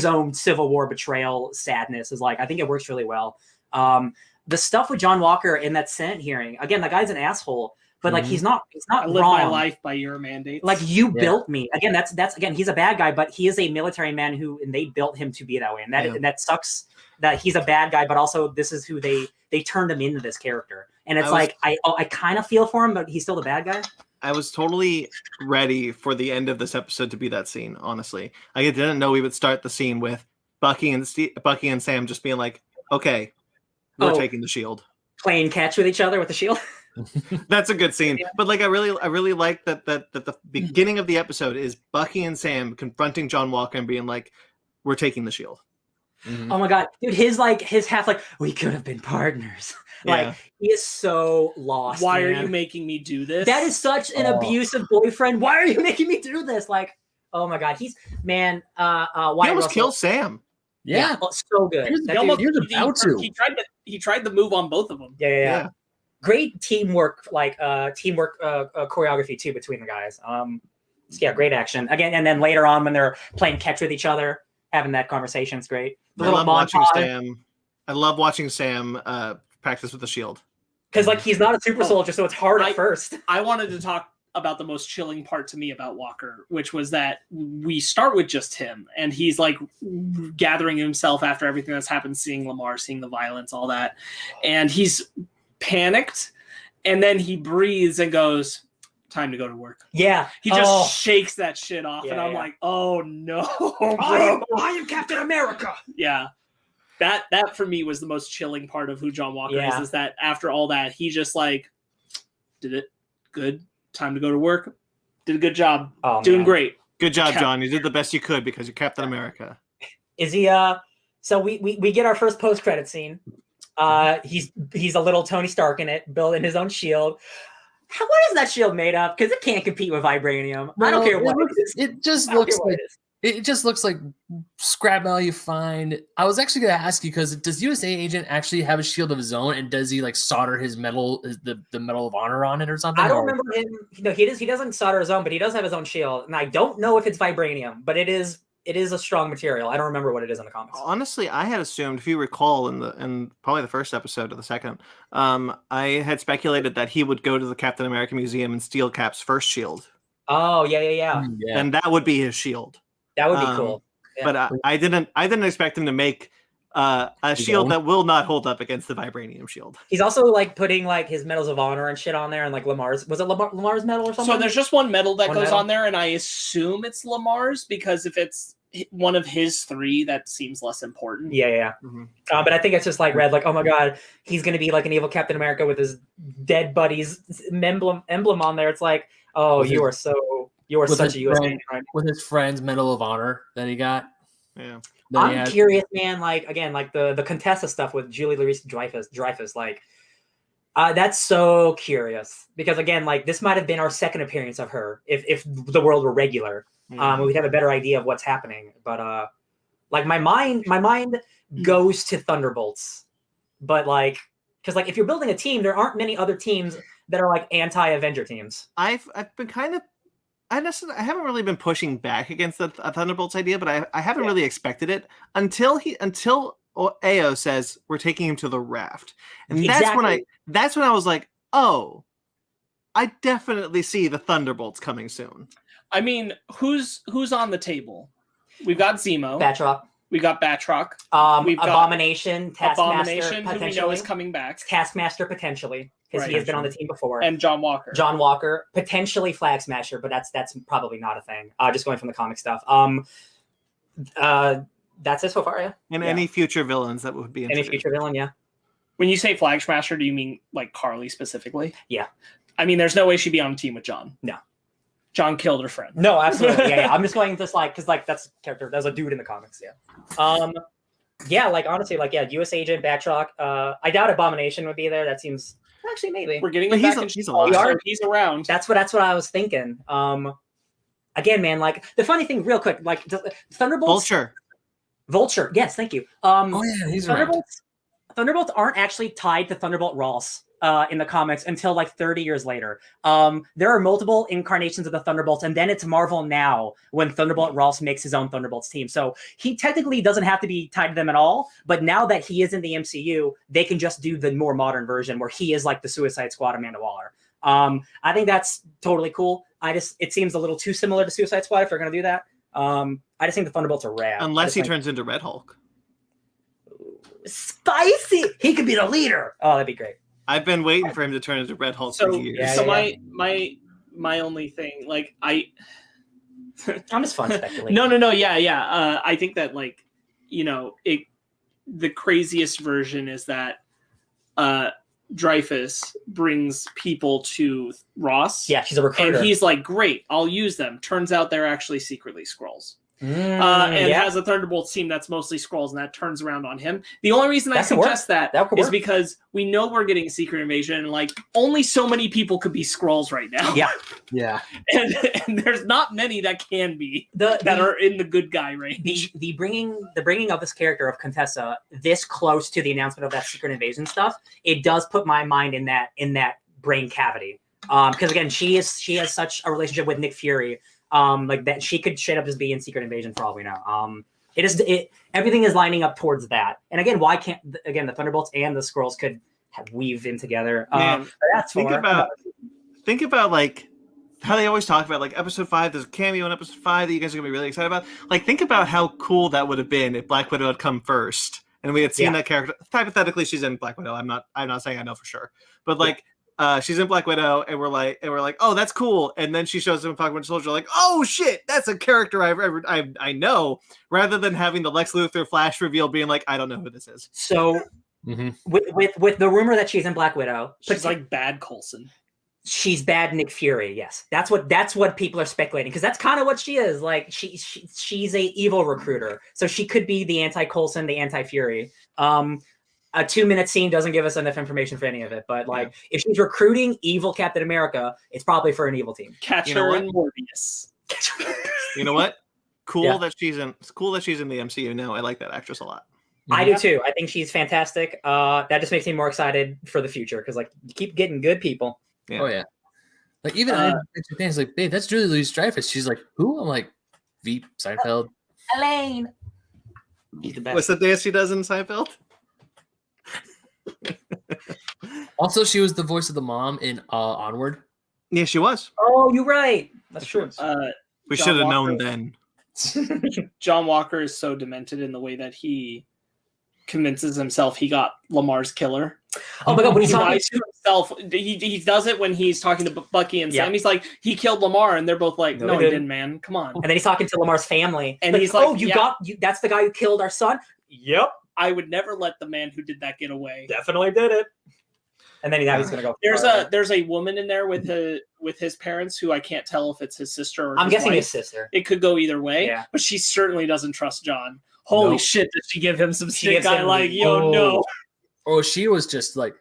own Civil War betrayal sadness is like I think it works really well. The stuff with John Walker in that Senate hearing. Again, that guy's an asshole. But like he's not I live wrong. My life by your mandates. Like you built me. Again, that's again he's a bad guy, but he is a military man and they built him to be that way. And that sucks that he's a bad guy, but also this is who they turned him into this character. And it's I kind of feel for him, but he's still the bad guy. I was totally ready for the end of this episode to be that scene, honestly. I didn't know we would start the scene with Bucky and Sam just being like, okay, we're taking the shield. Playing catch with each other with the shield. That's a good scene, but like I really like that the beginning of the episode is Bucky and Sam confronting John Walker and being like, "We're taking the shield." Oh my god, dude! His half like we could have been partners. Like he is so lost. Why are you making me do this? That is such an abusive boyfriend. Why are you making me do this? Like, oh my god, he's man. He almost killed Sam. Yeah, so good. He tried the move on both of them. Yeah. Great teamwork, choreography too between the guys. Great action again. And then later on when they're playing catch with each other, having that conversation is great. I love watching Sam practice with the shield because like he's not a super soldier, so it's hard at first. I wanted to talk about the most chilling part to me about Walker, which was that we start with just him and he's like gathering himself after everything that's happened, seeing Lamar, seeing the violence, all that, and he's panicked, and then he breathes and goes, time to go to work. Yeah. He just shakes that shit off, and I'm like, oh no, bro. I am Captain America. Yeah. That for me was the most chilling part of who John Walker is that after all that, he just like did it good. Time to go to work. Did a good job. Doing great. Good job, John. You did the best you could because you're Captain America. Is he so we get our first post-credit scene. He's a little Tony Stark in it, building his own shield. What is that shield made of? Because it can't compete with vibranium. I don't care what it is. It just looks like scrap metal you find. I was actually going to ask you because does USA Agent actually have a shield of his own, and does he like solder his medal, the Medal of Honor on it or something? I don't remember him. No, he doesn't solder his own, but he does have his own shield, and I don't know if it's vibranium, but it is a strong material. I don't remember what it is in the comics. Honestly, I had assumed, if you recall, in probably the first episode or the second, I had speculated that he would go to the Captain America Museum and steal Cap's first shield. Oh yeah. And that would be his shield. That would be cool. Yeah. But I didn't expect him to make a shield that will not hold up against the vibranium shield. He's also like putting like his medals of honor and shit on there, and like Lamar's Lamar's medal or something. So there's just one medal that goes on there, and I assume it's Lamar's because if it's one of his three, that seems less important. Yeah. Mm-hmm. But I think it's just like red, like, oh my god, he's gonna be like an evil Captain America with his dead buddy's emblem on there. It's like, oh, you are such a US man, right? With his friend's Medal of Honor that he got. Yeah. I'm curious, man. Like again, like the Contessa stuff with Julie Louis Dreyfus, like that's so curious because again, like this might have been our second appearance of her if the world were regular. We'd have a better idea of what's happening. But like my mind goes to Thunderbolts, but like because like if you're building a team, there aren't many other teams that are like anti-Avenger teams. I've been kind of haven't really been pushing back against the Thunderbolts idea, but I haven't really expected it until Ao says we're taking him to the raft, and that's when I was like, oh, I definitely see the Thunderbolts coming soon. I mean, who's on the table? We've got Zemo. Batroc. We got Batroc. We've Abomination. Taskmaster, who we know is coming back. Taskmaster potentially, because he has been on the team before. And John Walker. Potentially Flag Smasher, but that's probably not a thing. Just going from the comic stuff. That's it so far, yeah. And any future villains that would be any future villain, yeah. When you say Flag Smasher, do you mean like Carly specifically? Yeah. I mean, there's no way she'd be on a team with John. No. John killed her friend. No, absolutely. Yeah. I'm just going this because that's a character. There's a dude in the comics. Yeah. Yeah. Like honestly, like U.S. Agent, Batroc. I doubt Abomination would be there. That seems actually maybe we're getting him back. He's around. That's what I was thinking. Again, man, like the funny thing, real quick, like Thunderbolts. Vulture. Yes, thank you. Oh yeah, he's Thunderbolts. Thunderbolts aren't actually tied to Thunderbolt Ross in the comics until like 30 years later. There are multiple incarnations of the Thunderbolts, and then it's Marvel now when Thunderbolt Ross makes his own Thunderbolts team. So he technically doesn't have to be tied to them at all, but now that he is in the MCU, they can just do the more modern version where he is like the Suicide Squad Amanda Waller. I think that's totally cool. It seems a little too similar to Suicide Squad if they're going to do that. I just think the Thunderbolts are rad. Unless he turns into Red Hulk. Spicy! He could be the leader. Oh, that'd be great. I've been waiting for him to turn into Red Hulk for years. My only thing, like I'm just fun speculating. No, yeah. I think that the craziest version is that Dreyfus brings people to Ross. Yeah, she's a recruiter. And he's like, great, I'll use them. Turns out they're actually secretly Skrulls. Has a Thunderbolts team that's mostly Skrulls, and that turns around on him. The only reason I suggest that is because we know we're getting Secret Invasion, and like only so many people could be Skrulls right now. Yeah. And there's not many that can be that are in the good guy range. The bringing of this character of Contessa this close to the announcement of that Secret Invasion stuff, it does put my mind in that brain cavity. Because again, she has such a relationship with Nick Fury. Like that she could straight up just be in Secret Invasion for all we know. Everything is lining up towards that. And again, why can't the Thunderbolts and the Skrulls could weave in together? Think about like how they always talk about like episode 5. There's a cameo in episode 5 that you guys are gonna be really excited about. Like think about how cool that would have been if Black Widow had come first and we had seen that character. Hypothetically, she's in Black Widow. I'm not saying I know for sure, but like. She's in Black Widow, and we're like, oh, that's cool. And then she shows up in Falcon Winter Soldier, like, oh shit, that's a character I know. Rather than having the Lex Luthor Flash reveal, being like, I don't know who this is. So, with the rumor that she's in Black Widow, she's like bad Coulson. She's bad Nick Fury. Yes, that's what people are speculating because that's kind of what she is. Like she's a evil recruiter, so she could be the anti-Coulson, the anti-Fury. A 2-minute scene doesn't give us enough information for any of it, but like if she's recruiting evil Captain America, it's probably for an evil team. Catch her in Morbius. You know what? Cool that she's in the MCU now. I like that actress a lot. I do too. I think she's fantastic. That just makes me more excited for the future because like you keep getting good people. Yeah. Oh yeah. Like even I was like, babe, that's Julie Louis-Dreyfus. She's like, who? I'm like, Veep, Seinfeld. Elaine. He's the best. What's the dance she does in Seinfeld? Also, she was the voice of the mom in Onward. Yeah, she was. Oh, you're right. That's true. We should have known then. John Walker is so demented in the way that he convinces himself he got Lamar's killer. Oh my god, when he's talking to himself, he does it when he's talking to Bucky and Sam. He's like, he killed Lamar, and they're both like, no, he didn't, man. Come on. And then he's talking to Lamar's family, and he's like, oh, that's the guy who killed our son. Yep. I would never let the man who did that get away. Definitely did it. And then he's gonna go. There's a woman in there with his parents who I can't tell if it's his sister or I'm guessing wife. his sister. It could go either way. Yeah. But she certainly doesn't trust John. Holy shit! Did she give him some sick guy like no? Oh, she was just like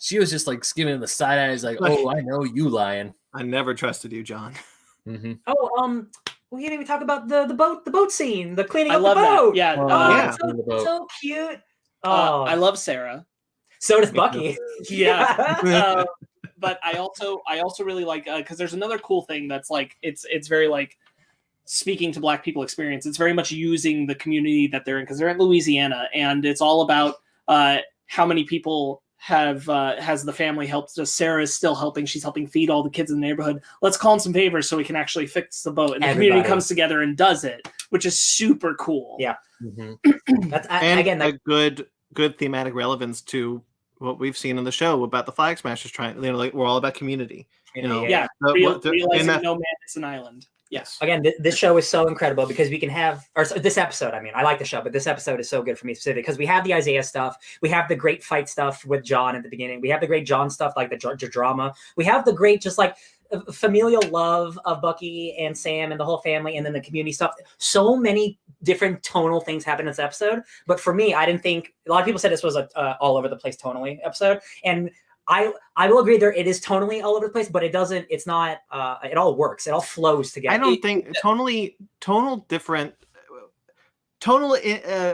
giving him the side eyes like, oh, I know you lying. I never trusted you, John. Mm-hmm. Oh, we didn't even talk about the boat scene, the cleaning up the boat. That. Yeah. So cute. I love Sarah. So does Bucky. Yeah. but I also really like because there's another cool thing that's like it's very like speaking to Black people experience. It's very much using the community that they're in because they're in Louisiana, and it's all about how many people has the family helped. So Sarah is still helping. She's helping feed all the kids in the neighborhood. Let's call in some favors so we can actually fix the boat. And the community comes together and does it, which is super cool. Yeah. That's again a good thematic relevance to what we've seen in the show about the Flag Smashers trying. You know, like we're all about community. You know, realizing no man is an island. Yes. Again, this show is so incredible because we can have, or this episode, I mean, I like the show, but this episode is so good for me specifically because we have the Isaiah stuff. We have the great fight stuff with John at the beginning. We have the great John stuff, like the drama. We have the great, just like familial love of Bucky and Sam and the whole family. And then the community stuff. So many different tonal things happen in this episode. But for me, I didn't think, a lot of people said this was a all over the place tonally episode. And I will agree there it is tonally all over the place, but it doesn't, it's not, it all works. It all flows together. I don't think tonal,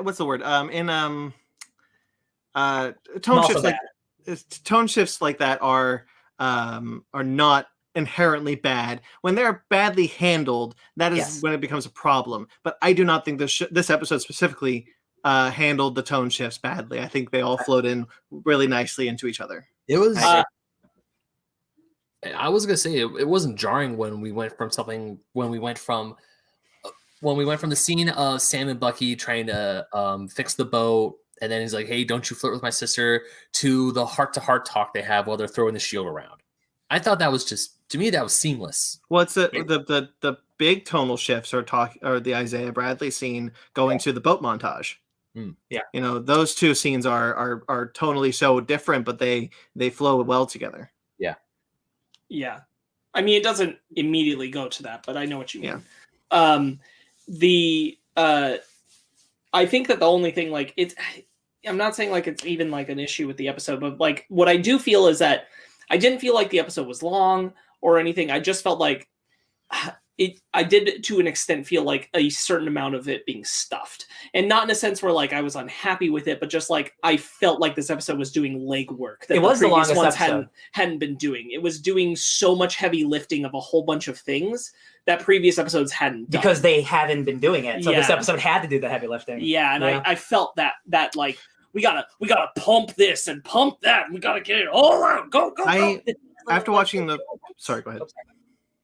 what's the word? Tone shifts like that are not inherently bad. When they're badly handled, that is when it becomes a problem. But I do not think this episode specifically handled the tone shifts badly. I think they all flowed in really nicely into each other. It was. I was gonna say it wasn't jarring when we went from the scene of Sam and Bucky trying to fix the boat, and then he's like, "Hey, don't you flirt with my sister?" to the heart-to-heart talk they have while they're throwing the shield around. I thought that was to me that was seamless. Well, it's the big tonal shifts or the Isaiah Bradley scene going to the boat montage. Yeah, you know, those two scenes are tonally so different, but they flow well together. Yeah. I mean, it doesn't immediately go to that, but I know what you mean. I think that the only thing, like, I'm not saying like it's even like an issue with the episode, but like what I do feel is that I didn't feel like the episode was long or anything. I just felt like I did to an extent feel like a certain amount of it being stuffed, and not in a sense where like I was unhappy with it, but just like I felt like this episode was doing legwork that it was the longest ones episode. hadn't been doing. It was doing so much heavy lifting of a whole bunch of things that previous episodes hadn't done. Because they haven't been doing it. So this episode had to do the heavy lifting. Yeah, and I felt that like we gotta pump this and pump that, and we gotta get it all out. Go. After watching sorry, go ahead.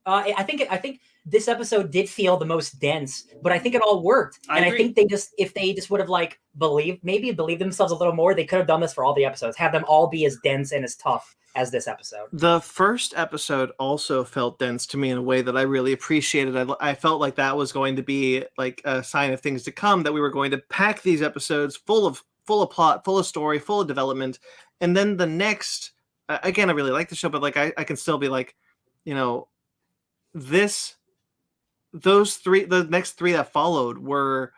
I think this episode did feel the most dense, but I think it all worked. I think if they just would have like believed themselves a little more, they could have done this for all the episodes. Have them all be as dense and as tough as this episode. The first episode also felt dense to me in a way that I really appreciated. I felt like that was going to be like a sign of things to come, that we were going to pack these episodes full of plot, full of story, full of development. And then the next, again, I really like the show, but like I can still be like, you know, the next three that followed were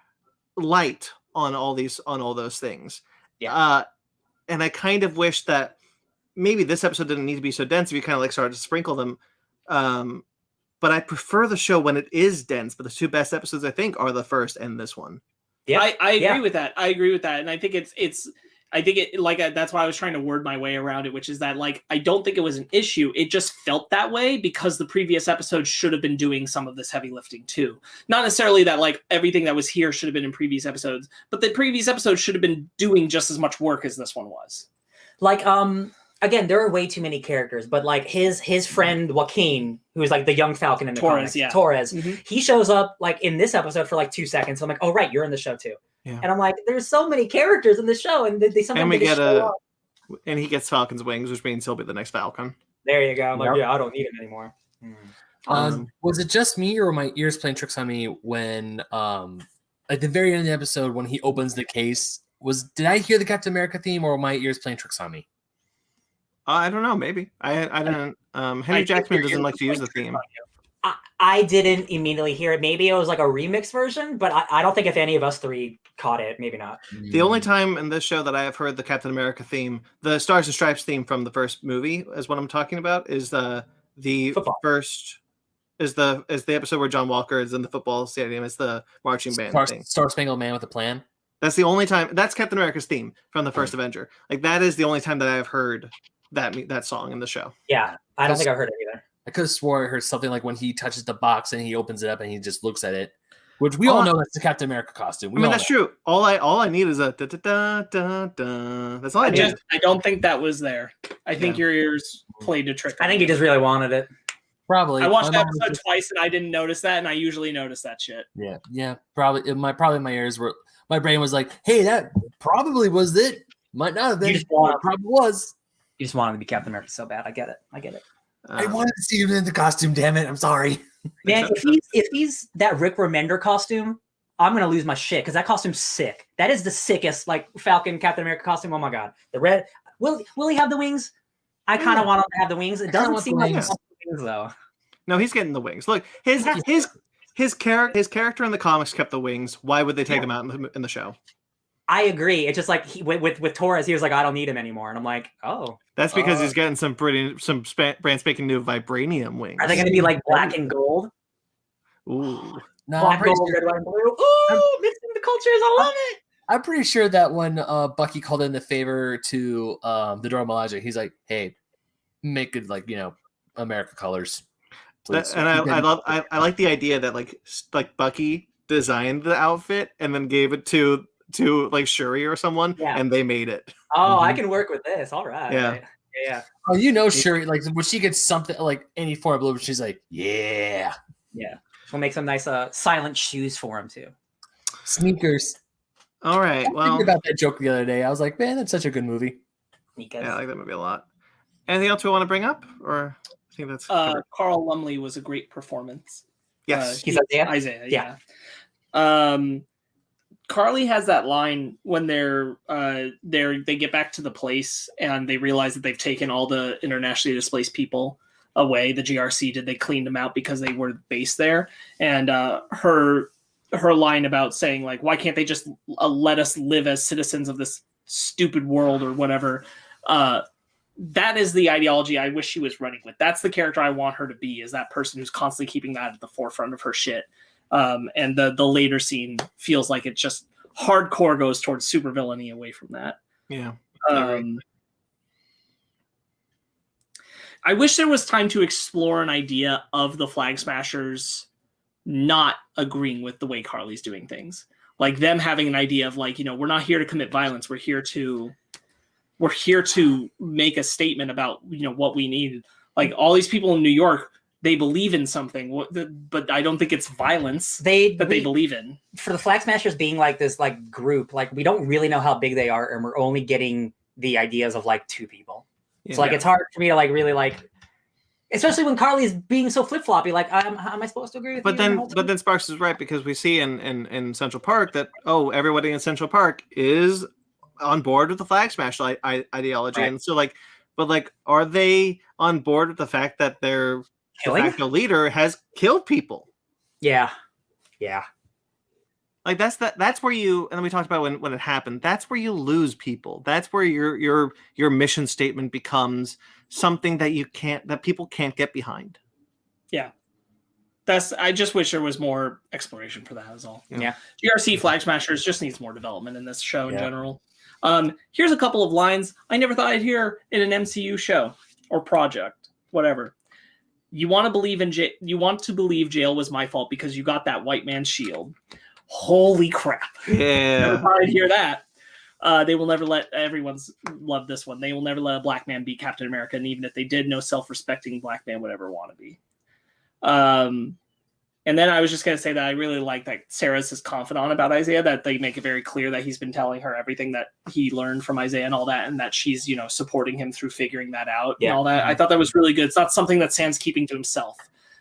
light on all those things. And I kind of wish that maybe this episode didn't need to be so dense if you kind of like started to sprinkle them. But I prefer the show when it is dense, but the two best episodes I think are the first and this one. I agree with that. And I think that's why I was trying to word my way around it, which is that like I don't think it was an issue. It just felt that way because the previous episode should have been doing some of this heavy lifting too. Not necessarily that like everything that was here should have been in previous episodes, but the previous episode should have been doing just as much work as this one was. Like again, there are way too many characters, but like his friend Joaquin, who is like the young Falcon in the comics, Torres, he shows up like in this episode for like 2 seconds. So I'm like, oh right, you're in the show too. Yeah. And I'm like, there's so many characters in the show, and they sometimes and he gets Falcon's wings, which means he'll be the next Falcon. There you go. I'm like, I don't need him anymore. Was it just me, or were my ears playing tricks on me when, at the very end of the episode, when he opens the case? Did I hear the Captain America theme, or were my ears playing tricks on me? I don't know. Maybe I don't. Henry Jackman doesn't like to use the theme. I didn't immediately hear it. Maybe it was like a remix version, but I don't think if any of us three caught it. Maybe not. The only time in this show that I have heard the Captain America theme, the Stars and Stripes theme from the first movie, is what I'm talking about. Is the first is the episode where John Walker is in the football stadium. It's the marching band thing. Star Spangled Man with a Plan. That's the only time. That's Captain America's theme from the first Avenger. Like that is the only time that I have heard that song in the show. Yeah, I don't think I've heard it either. I could have swore I heard something like when he touches the box and he opens it up and he just looks at it, which we all know that's the Captain America costume. That's true. All I need is a da da da da da. That's all I need. I don't think that was there. I think your ears played a trick. I think he just really wanted it. Probably. I watched that episode twice and I didn't notice that, and I usually notice that shit. Yeah. Probably my ears were. My brain was like, "Hey, that probably was it. Might not have been. It probably was." You just wanted to be Captain America so bad. I get it. I wanted to see him in the costume. Damn it! I'm sorry, man. If he's that Rick Remender costume, I'm gonna lose my shit because that costume's sick. That is the sickest like Falcon Captain America costume. Oh my god, the red. Will he have the wings? I kind of want him to have the wings. It doesn't seem like he has the wings though. No, he's getting the wings. Look, his character in the comics kept the wings. Why would they take him out in the show? I agree. It's just like with Torres, he was like, I don't need him anymore, and I'm like, oh, that's because he's getting some brand spanking new vibranium wings. Are they going to be like black and gold? Ooh, no, black, gold, red, white, and blue. Ooh, mixing the cultures. I love it. I'm pretty sure that when Bucky called in the favor to the Dora Milaje, he's like, hey, make it like America colors. And I like the idea that like Bucky designed the outfit and then gave it to like Shuri or someone, and they made it. Oh, I can work with this. All right. Yeah. Oh, Shuri, like when she gets something like any form of blue, she's like, yeah. She'll make some nice silent shoes for him too. Sneakers. All right. I was thinking about that joke the other day. I was like, man, that's such a good movie. Yeah, I like that movie a lot. Anything else we want to bring up, or I think that's Carl Lumley was a great performance. Yes, he's Isaiah. Yeah. Carly has that line when they get back to the place and they realize that they've taken all the internationally displaced people away. The GRC did. They cleaned them out because they were based there. And her line about saying like, why can't they just let us live as citizens of this stupid world or whatever? That is the ideology I wish she was running with. That's the character I want her to be, is that person who's constantly keeping that at the forefront of her shit. And the later scene feels like it just hardcore goes towards supervillainy away from that. Yeah. I wish there was time to explore an idea of the Flag Smashers not agreeing with the way Carly's doing things. Like them having an idea of like, we're not here to commit violence. We're here to make a statement about, what we need. Like all these people in New York, they believe in something, but I don't think it's violence that they believe in. For the Flag Smashers being like this like group, like we don't really know how big they are, and we're only getting the ideas of like two people. Yeah. So like it's hard for me to like really like, especially when Carly's being so flip floppy. Like, am I supposed to agree with you? But then Sparks is right, because we see in Central Park that everybody in Central Park is on board with the Flag Smash ideology, right. And so like, but like, are they on board with the fact that their de facto leader has killed people? Yeah. Like that's where you, and we talked about when it happened. That's where you lose people. That's where your mission statement becomes something that people can't get behind. Yeah. I just wish there was more exploration for that, is all. Yeah. GRC Flag Smashers just needs more development in this show in general. Here's a couple of lines I never thought I'd hear in an MCU show or project, whatever. You want to believe jail was my fault because you got that white man's shield. Holy crap. Yeah. Never thought I'd hear that. They will never let, everyone's loved this one, they will never let a black man be Captain America, and even if they did, no self-respecting black man would ever want to be. And then I was just going to say that I really like that Sarah's his confidant about Isaiah, that they make it very clear that he's been telling her everything that he learned from Isaiah and all that, and that she's, supporting him through figuring that out and all that. I thought that was really good. It's not something that Sam's keeping to himself,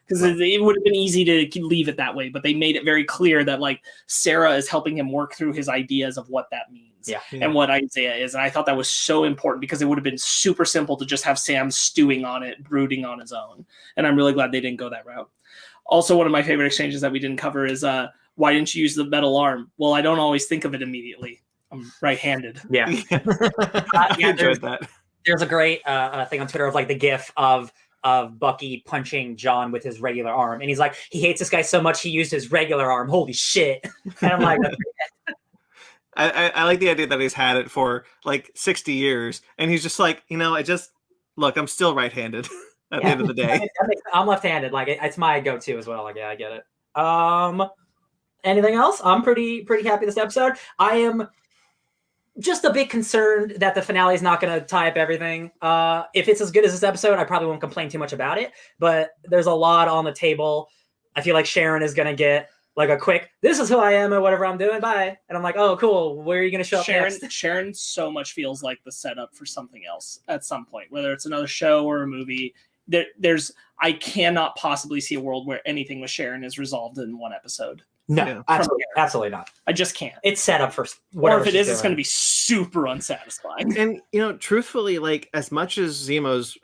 because it would have been easy to leave it that way, but they made it very clear that like Sarah is helping him work through his ideas of what that means and what Isaiah is. And I thought that was so important, because it would have been super simple to just have Sam stewing on it, brooding on his own. And I'm really glad they didn't go that route. Also, one of my favorite exchanges that we didn't cover is, why didn't you use the metal arm? Well, I don't always think of it immediately. I'm right-handed. Yeah. I enjoyed that. There's a great thing on Twitter of like the GIF of Bucky punching John with his regular arm. And he's like, he hates this guy so much he used his regular arm. Holy shit. And I'm like, I like the idea that he's had it for like 60 years. And he's just like, Look, I'm still right-handed at the end of the day. I'm left-handed. Like it's my go-to as well. Like yeah, I get it. Anything else? I'm pretty happy this episode. I am just a bit concerned that the finale is not going to tie up everything. If it's as good as this episode, I probably won't complain too much about it. But there's a lot on the table. I feel like Sharon is going to get like a quick, this is who I am or whatever I'm doing, bye. And I'm like, oh, cool. Where are you going to show up next? Sharon so much feels like the setup for something else at some point, whether it's another show or a movie. I cannot possibly see a world where anything with Sharon is resolved in one episode. No, absolutely not. I just can't. It's set up for whatever. Or if it is, it's going to be super unsatisfying. And truthfully, like as much as Zemo's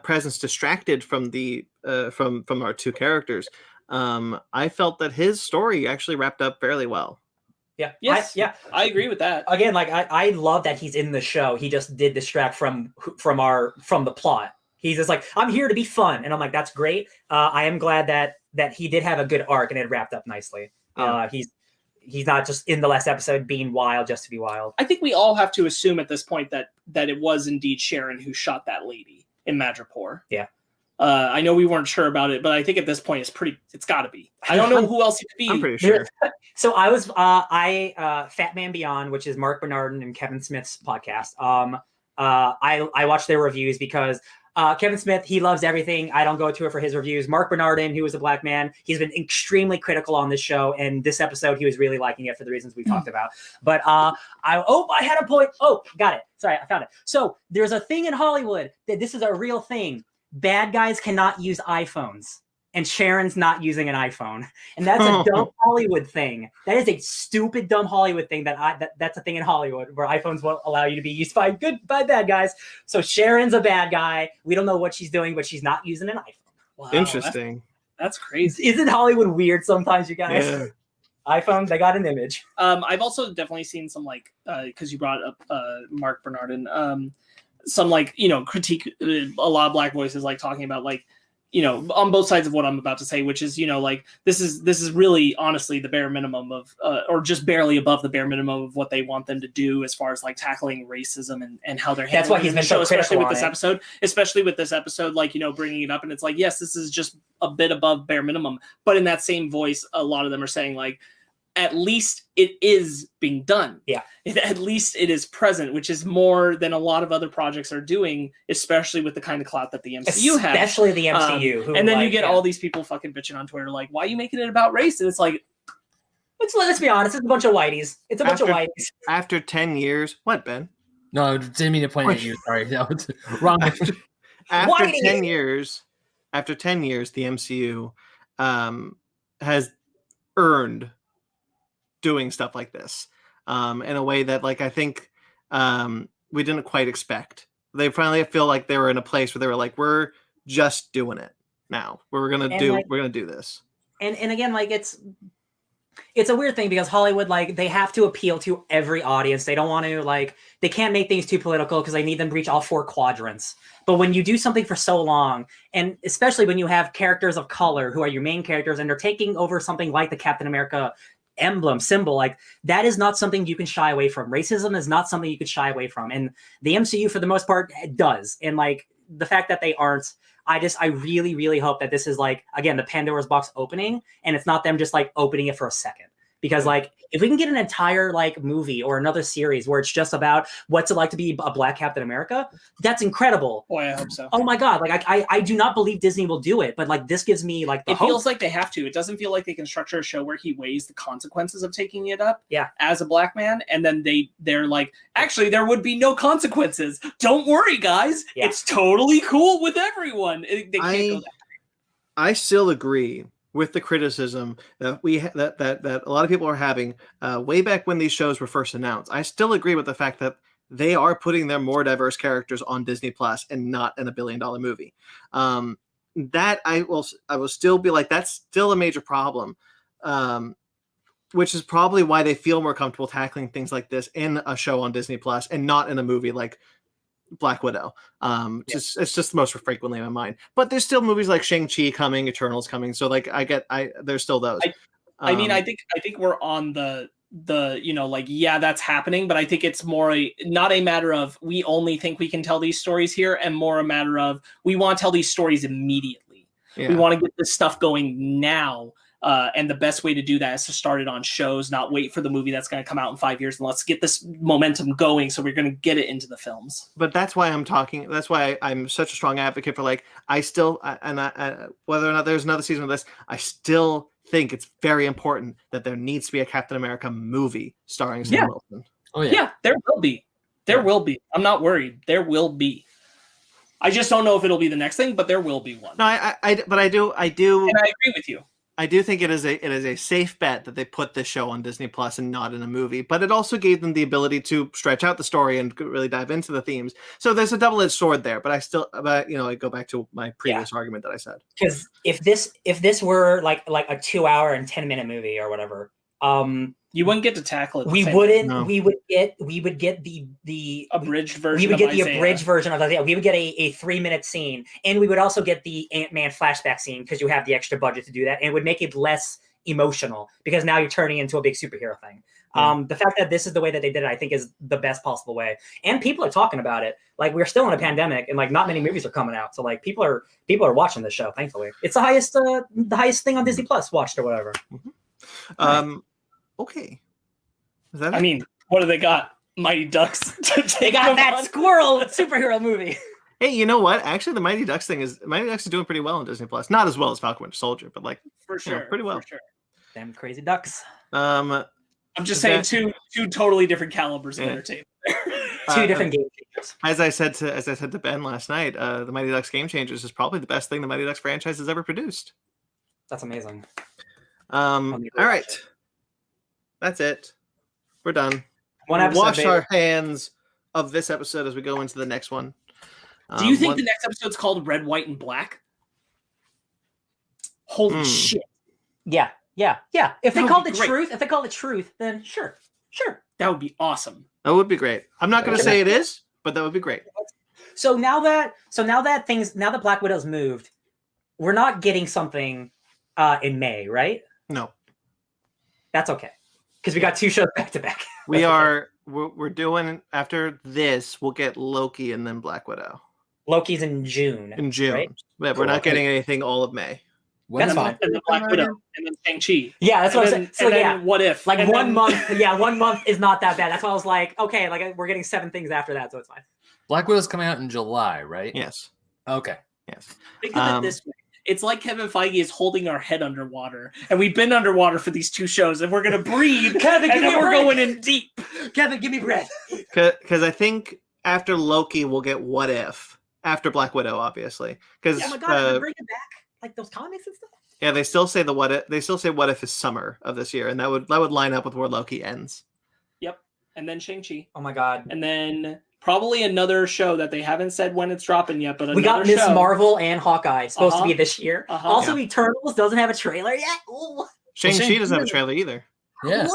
presence distracted from the from our two characters, I felt that his story actually wrapped up fairly well. Yeah. Yes. I agree with that. Again, like I love that he's in the show. He just did distract from the plot. He's just like, I'm here to be fun, and I'm like, that's great. I am glad that he did have a good arc and it wrapped up nicely. Yeah. He's not just in the last episode being wild just to be wild. I think we all have to assume at this point that it was indeed Sharon who shot that lady in Madripoor. Yeah. I know we weren't sure about it, but I think at this point it's got to be. I don't know who else it could be. I'm pretty sure. So I was Fat Man Beyond, which is Mark Bernardin and Kevin Smith's podcast. I watched their reviews because Kevin Smith, he loves everything. I don't go to it for his reviews. Mark Bernardin, who is a black man, he's been extremely critical on this show. And this episode, he was really liking it for the reasons we talked about. But I had a point. Oh, got it. Sorry, I found it. So there's a thing in Hollywood that this is a real thing. Bad guys cannot use iPhones. And Sharon's not using an iPhone. And that's a dumb Hollywood thing. That is a stupid, dumb Hollywood thing that's a thing in Hollywood where iPhones won't allow you to be used by bad guys. So Sharon's a bad guy. We don't know what she's doing, but she's not using an iPhone. Wow, interesting. That's crazy. Isn't Hollywood weird sometimes, you guys? Yeah. iPhone, they got an image. I've also definitely seen some because you brought up Mark Bernardin, some critique, a lot of black voices talking about on both sides of what I'm about to say, which is, this is really honestly the bare minimum of, or just barely above the bare minimum of what they want them to do as far as tackling racism and how they're handling. That's why he's been so especially with this episode, bringing it up. And it's yes, this is just a bit above bare minimum. But in that same voice, a lot of them are saying at least it is being done. Yeah. At least it is present, which is more than a lot of other projects are doing, especially with the kind of clout that the MCU has. Especially the MCU. And then you get all these people fucking bitching on Twitter, why are you making it about race? And it's let's be honest, it's a bunch of whiteys. It's a bunch of whiteys. After 10 years, what, Ben? No, didn't mean to point at you. Sorry, that was wrong. After 10 years, the MCU has earned doing stuff like this in a way that I think we didn't quite expect. They finally feel like they were in a place where they were we're just doing it now. We're gonna do this. And again, it's a weird thing because Hollywood, they have to appeal to every audience. They don't want to they can't make things too political because they need them to reach all four quadrants. But when you do something for so long, and especially when you have characters of color who are your main characters and they're taking over something like the Captain America emblem symbol, that is not something you can shy away from. Racism is not something you could shy away from, and the MCU for the most part does. And the fact that they aren't, I really, really hope that this is again the Pandora's box opening, and it's not them just opening it for a second. Because if we can get an entire movie or another series where it's just about what's it like to be a black Captain America, that's incredible. Boy, I hope so. Oh my God. I do not believe Disney will do it, but this gives me the it hope. Feels like they have to. It doesn't feel like they can structure a show where he weighs the consequences of taking it up as a black man. And then they're actually there would be no consequences. Don't worry, guys. Yeah. It's totally cool with everyone. They can't go that way. I still agree with the criticism that that a lot of people are having way back when these shows were first announced. I still agree with the fact that they are putting their more diverse characters on Disney Plus and not in $1 billion movie. That I will still be that's still a major problem, which is probably why they feel more comfortable tackling things like this in a show on Disney Plus and not in a movie like Black Widow. It's just the most frequently in my mind. But there's still movies like Shang-Chi coming, Eternals coming. So there's still those. I think we're on the that's happening, but I think it's more not a matter of we only think we can tell these stories here, and more a matter of we want to tell these stories immediately. Yeah. We want to get this stuff going now. And the best way to do that is to start it on shows, not wait for the movie that's going to come out in 5 years. And let's get this momentum going so we're going to get it into the films. But that's why that's why I'm such a strong advocate for whether or not there's another season of this, I still think it's very important that there needs to be a Captain America movie starring Sam Wilson. Oh yeah, there will be. There will be. I'm not worried. There will be. I just don't know if it'll be the next thing, but there will be one. No, but I do. And I agree with you. I do think it is a safe bet that they put this show on Disney Plus and not in a movie, but it also gave them the ability to stretch out the story and really dive into the themes. So there's a double-edged sword there, but I go back to my previous argument that I said. Because if this were like a 2 hour and 10-minute movie or whatever, you wouldn't get to tackle it. We wouldn't. No. We would get the abridged version. We would get the abridged version of that. We would get a 3-minute scene, and we would also get the Ant-Man flashback scene because you have the extra budget to do that, and it would make it less emotional because now you're turning into a big superhero thing. The fact that this is the way that they did it, I think, is the best possible way, and people are talking about it. Like, we're still in a pandemic, and like not many movies are coming out, so like people are watching this show. Thankfully, it's the highest thing on Disney Plus watched or whatever. Mm-hmm. Okay. I mean, what do they got? Mighty Ducks. They got that squirrel superhero movie. Hey, you know what? Actually, the Mighty Ducks is doing pretty well on Disney Plus. Not as well as Falcon Winter Soldier, but like for sure, pretty well. For sure. Them crazy ducks. I'm just saying two totally different calibers of entertainment. Two different game changers. As I said to Ben last night, the Mighty Ducks Game Changers is probably the best thing the Mighty Ducks franchise has ever produced. That's amazing. All right. That's it. We're done. We'll wash our hands of this episode as we go into the next one. Do you think the next episode's called Red, White, and Black? Holy shit. Yeah. If they call it the truth, then sure. That would be awesome. That would be great. I'm not going to say it is, but that would be great. So now that Black Widow's moved, we're not getting something in May, right? No. That's okay. Because we got 2 shows back to back. We're doing, after this, we'll get Loki and then Black Widow. Loki's in June. Right? Yeah, we're not getting anything all of May. That's fine. And then Black Widow and then Shang-Chi. Yeah, that's what I'm saying. So then What If? Like 1 month. Yeah, 1 month is not that bad. That's why I was like, okay, like we're getting 7 things after that, so it's fine. Black Widow's coming out in July, right? Yes. Okay. Yes. Think of it this way. It's like Kevin Feige is holding our head underwater, and we've been underwater for these 2 shows, and we're gonna breathe. Kevin, and then we're going in deep. Kevin, give me breath. Because I think after Loki, we'll get What If after Black Widow, obviously. Because oh my god, bring it back like those comics and stuff. Yeah, they still say What If is summer of this year, and that would line up with where Loki ends. Yep, and then Shang-Chi. Oh my god, and then. Probably another show that they haven't said when it's dropping yet, but we got Miss Marvel and Hawkeye supposed to be this year. Also, yeah. Eternals doesn't have a trailer yet. Ooh. Shang-Chi doesn't have a trailer either. Yeah.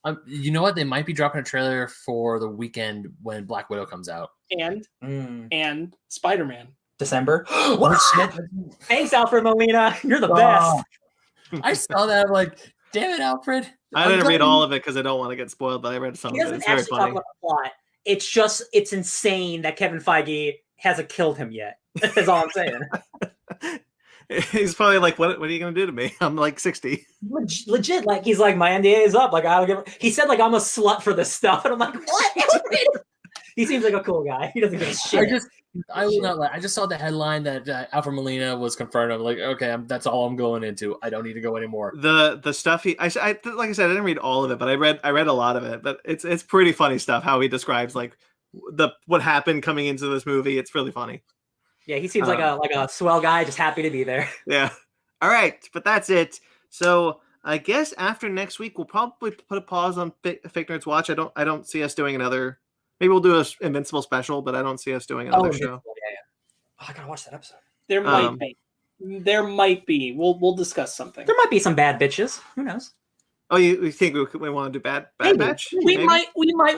Wow. You know what? They might be dropping a trailer for the weekend when Black Widow comes out. And Spider-Man. December. Thanks, Alfred Molina. You're the best. I saw that. I'm like, damn it, Alfred. I didn't read all of it because I don't want to get spoiled, but I read some of it. It's very funny. Talk about the plot. It's insane that Kevin Feige hasn't killed him yet. That's all I'm saying. He's probably like, what are you going to do to me? I'm like 60. Legit. Like, he's like, my NDA is up. Like, I don't give He said, like, I'm a slut for this stuff. And I'm like, what? He seems like a cool guy. He doesn't give a shit. I will not lie. I just saw the headline that Alfred Molina was confirmed. I'm like, okay, that's all I'm going into. I don't need to go anymore. The stuff like I said, I didn't read all of it, but I read a lot of it. But it's pretty funny stuff how he describes like what happened coming into this movie. It's really funny. Yeah, he seems like a swell guy, just happy to be there. Yeah. All right, but that's it. So I guess after next week, we'll probably put a pause on Fake Nerds Watch. I don't see us doing another. Maybe we'll do an Invincible special, but I don't see us doing another show. Yeah. Oh, I gotta watch that episode. There might be. There might be. We'll discuss something. There might be some bad bitches. Who knows? Oh, you think we want to do bad batch? We might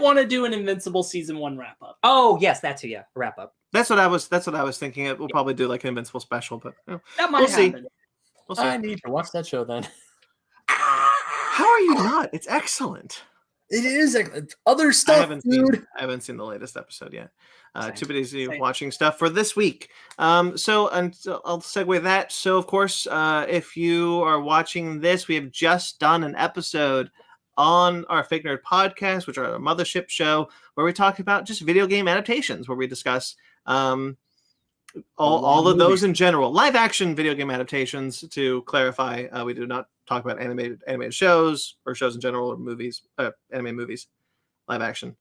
want to do an Invincible season 1 wrap up. Oh yes, that too. Yeah, wrap up. That's what I was thinking. We'll probably do like an Invincible special, but that might happen. We'll see. I need to watch that show then. How are you not? It's excellent. It is other stuff, dude. I haven't seen the latest episode yet. Too busy Same. watching stuff for this week. So I'll segue that. So of course, if you are watching this, we have just done an episode on our Fake Nerd podcast, which are our mothership show, where we talk about just video game adaptations, where we discuss all of those in general. Live action video game adaptations, to clarify. We do not talk about animated shows or shows in general, or movies, anime movies, live action.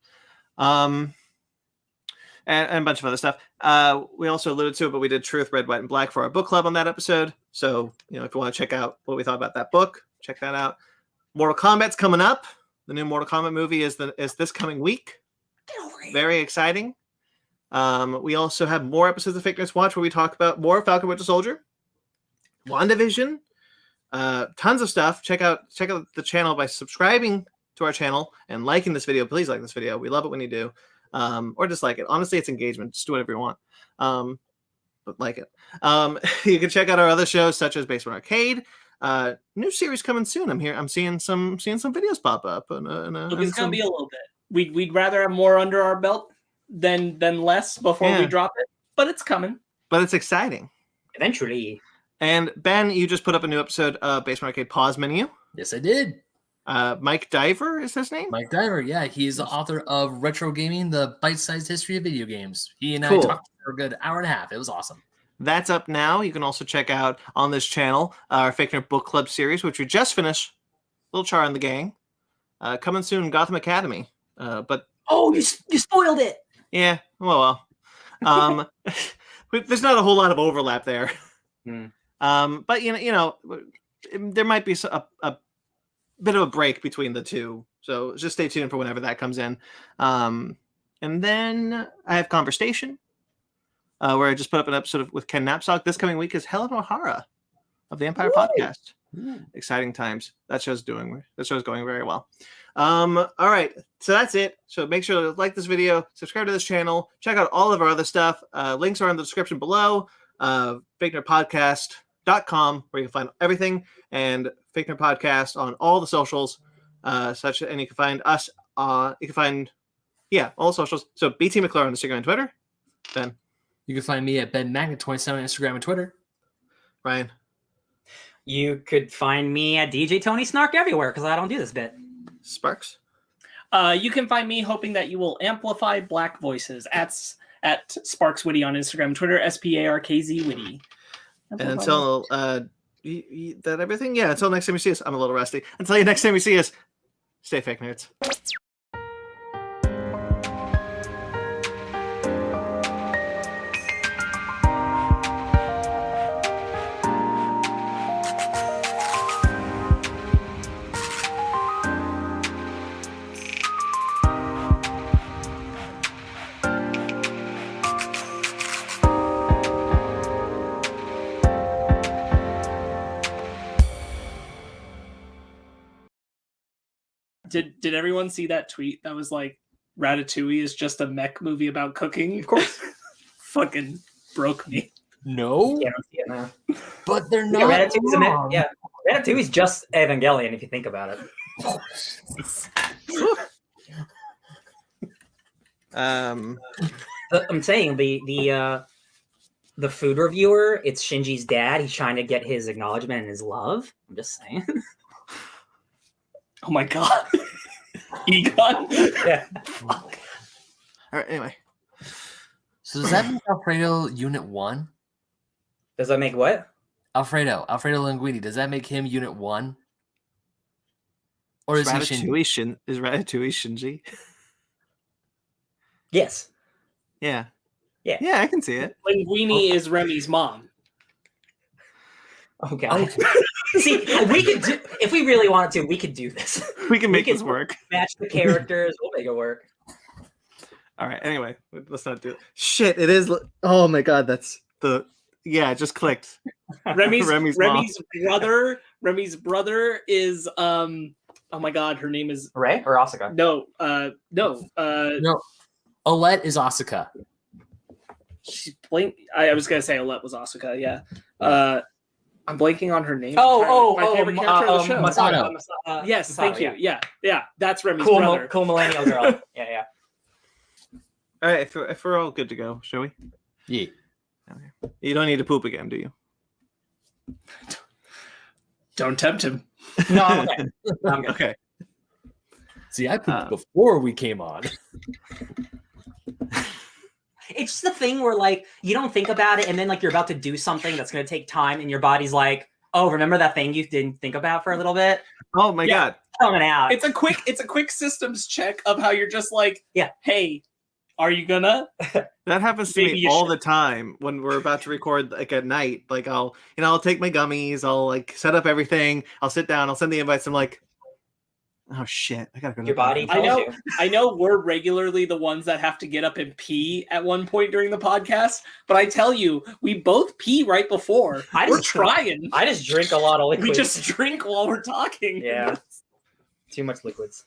And a bunch of other stuff. We also alluded to it, but we did Truth, Red, White, and Black for our book club on that episode. So, if you want to check out what we thought about that book, check that out. Mortal Kombat's coming up. The new Mortal Kombat movie is this coming week. Very exciting. We also have more episodes of Fake Nerds Watch where we talk about more Falcon Winter Soldier, WandaVision, tons of stuff. Check out the channel by subscribing to our channel and liking this video. Please like this video. We love it when you do. Or dislike it. Honestly, it's engagement. Just do whatever you want. But like it. You can check out our other shows such as Basement Arcade. New series coming soon. I'm seeing some videos pop up. It's gonna be a little bit. We'd rather have more under our belt than less before we drop it. But it's coming. But it's exciting. Eventually. And Ben, you just put up a new episode of Basement Arcade Pause Menu. Yes, I did. Mike Diver is his name? Mike Diver, yeah. He's the author of Retro Gaming, the Bite-Sized History of Video Games. He and I talked for a good hour and a half. It was awesome. That's up now. You can also check out on this channel our Fake Nerd Book Club series, which we just finished. Little Char and the Gang. Coming soon, Gotham Academy. But you spoiled it. Yeah, well. There's not a whole lot of overlap there. But there might be a bit of a break between the two, so just stay tuned for whenever that comes in. And then I have Conversation, where I just put up an episode with Ken Knapsack. This coming week is Helen O'Hara of the Empire Podcast. Exciting times. That show's going very well. All right, so that's it. So make sure to like this video, subscribe to this channel, check out all of our other stuff. Links are in the description below. FakeNerdPodcast.com, where you can find everything, and Fake Nerd Podcast on all the socials, and you can find us all the socials. So BT McClure on Instagram and Twitter. Ben, you can find me at BenMagnet27 on Instagram and Twitter. Ryan, you could find me at DJ Tony Snark everywhere because I don't do this bit. Sparks, you can find me hoping that you will amplify Black voices at Sparks Witty on Instagram and Twitter, SPARKZ Witty. And until that everything, until next time you see us, I'm a little rusty. Until next time you see us, stay fake nerds. Did everyone see that tweet that was like, Ratatouille is just a mech movie about cooking? Of course. Fucking broke me. No. Yeah, I don't see it now. But they're not. Ratatouille is just Evangelion if you think about it. I'm saying the food reviewer, it's Shinji's dad. He's trying to get his acknowledgement and his love. I'm just saying. Oh my god. Egon? Yeah. All right, anyway. So does that make Alfredo Unit 1? Does that make what? Alfredo Linguini, does that make him Unit 1? Or is he Shinji? Is Ratatouille Shinji? Yes. Yeah. Yeah. Yeah, I can see it. Linguini is Remy's mom. Oh god. See, we could do, if we really wanted to, we could do this. We can make this work. Match the characters. We'll make it work. All right. Anyway, let's not do it. Shit, it is. Oh my god, that's the. Yeah, it just clicked. Remy's brother. Remy's brother is oh my god, her name is Ray or Asuka. No. Olette is Asuka. She's playing. I was gonna say Olette was Asuka. Yeah. I'm blanking on her name. My favorite character of the show. Masato. Yes, Masato, thank you. Yeah, that's Remy's Cool, brother. cool millennial girl. Yeah. All right, if we're all good to go, shall we? Yeah. You don't need to poop again, do you? Don't tempt him. No, I'm okay. I'm good. Okay. See, I pooped before we came on. It's just the thing where like you don't think about it, and then like you're about to do something that's going to take time, and your body's like, "Oh, remember that thing you didn't think about for a little bit?" Oh my god. Coming out. It's a quick systems check of how you're just like, Yeah. Hey, are you gonna? That happens to Maybe me you all should. the time when we're about to record, like at night. Like I'll take my gummies, I'll like set up everything, I'll sit down, I'll send the invites. I'm like, oh shit, I gotta go. To Your the body bathroom. tells you. I know we're regularly the ones that have to get up and pee at one point during the podcast, but I tell you, we both pee right before. We're trying. I just drink a lot of liquids. We just drink while we're talking. Yeah. Too much liquids.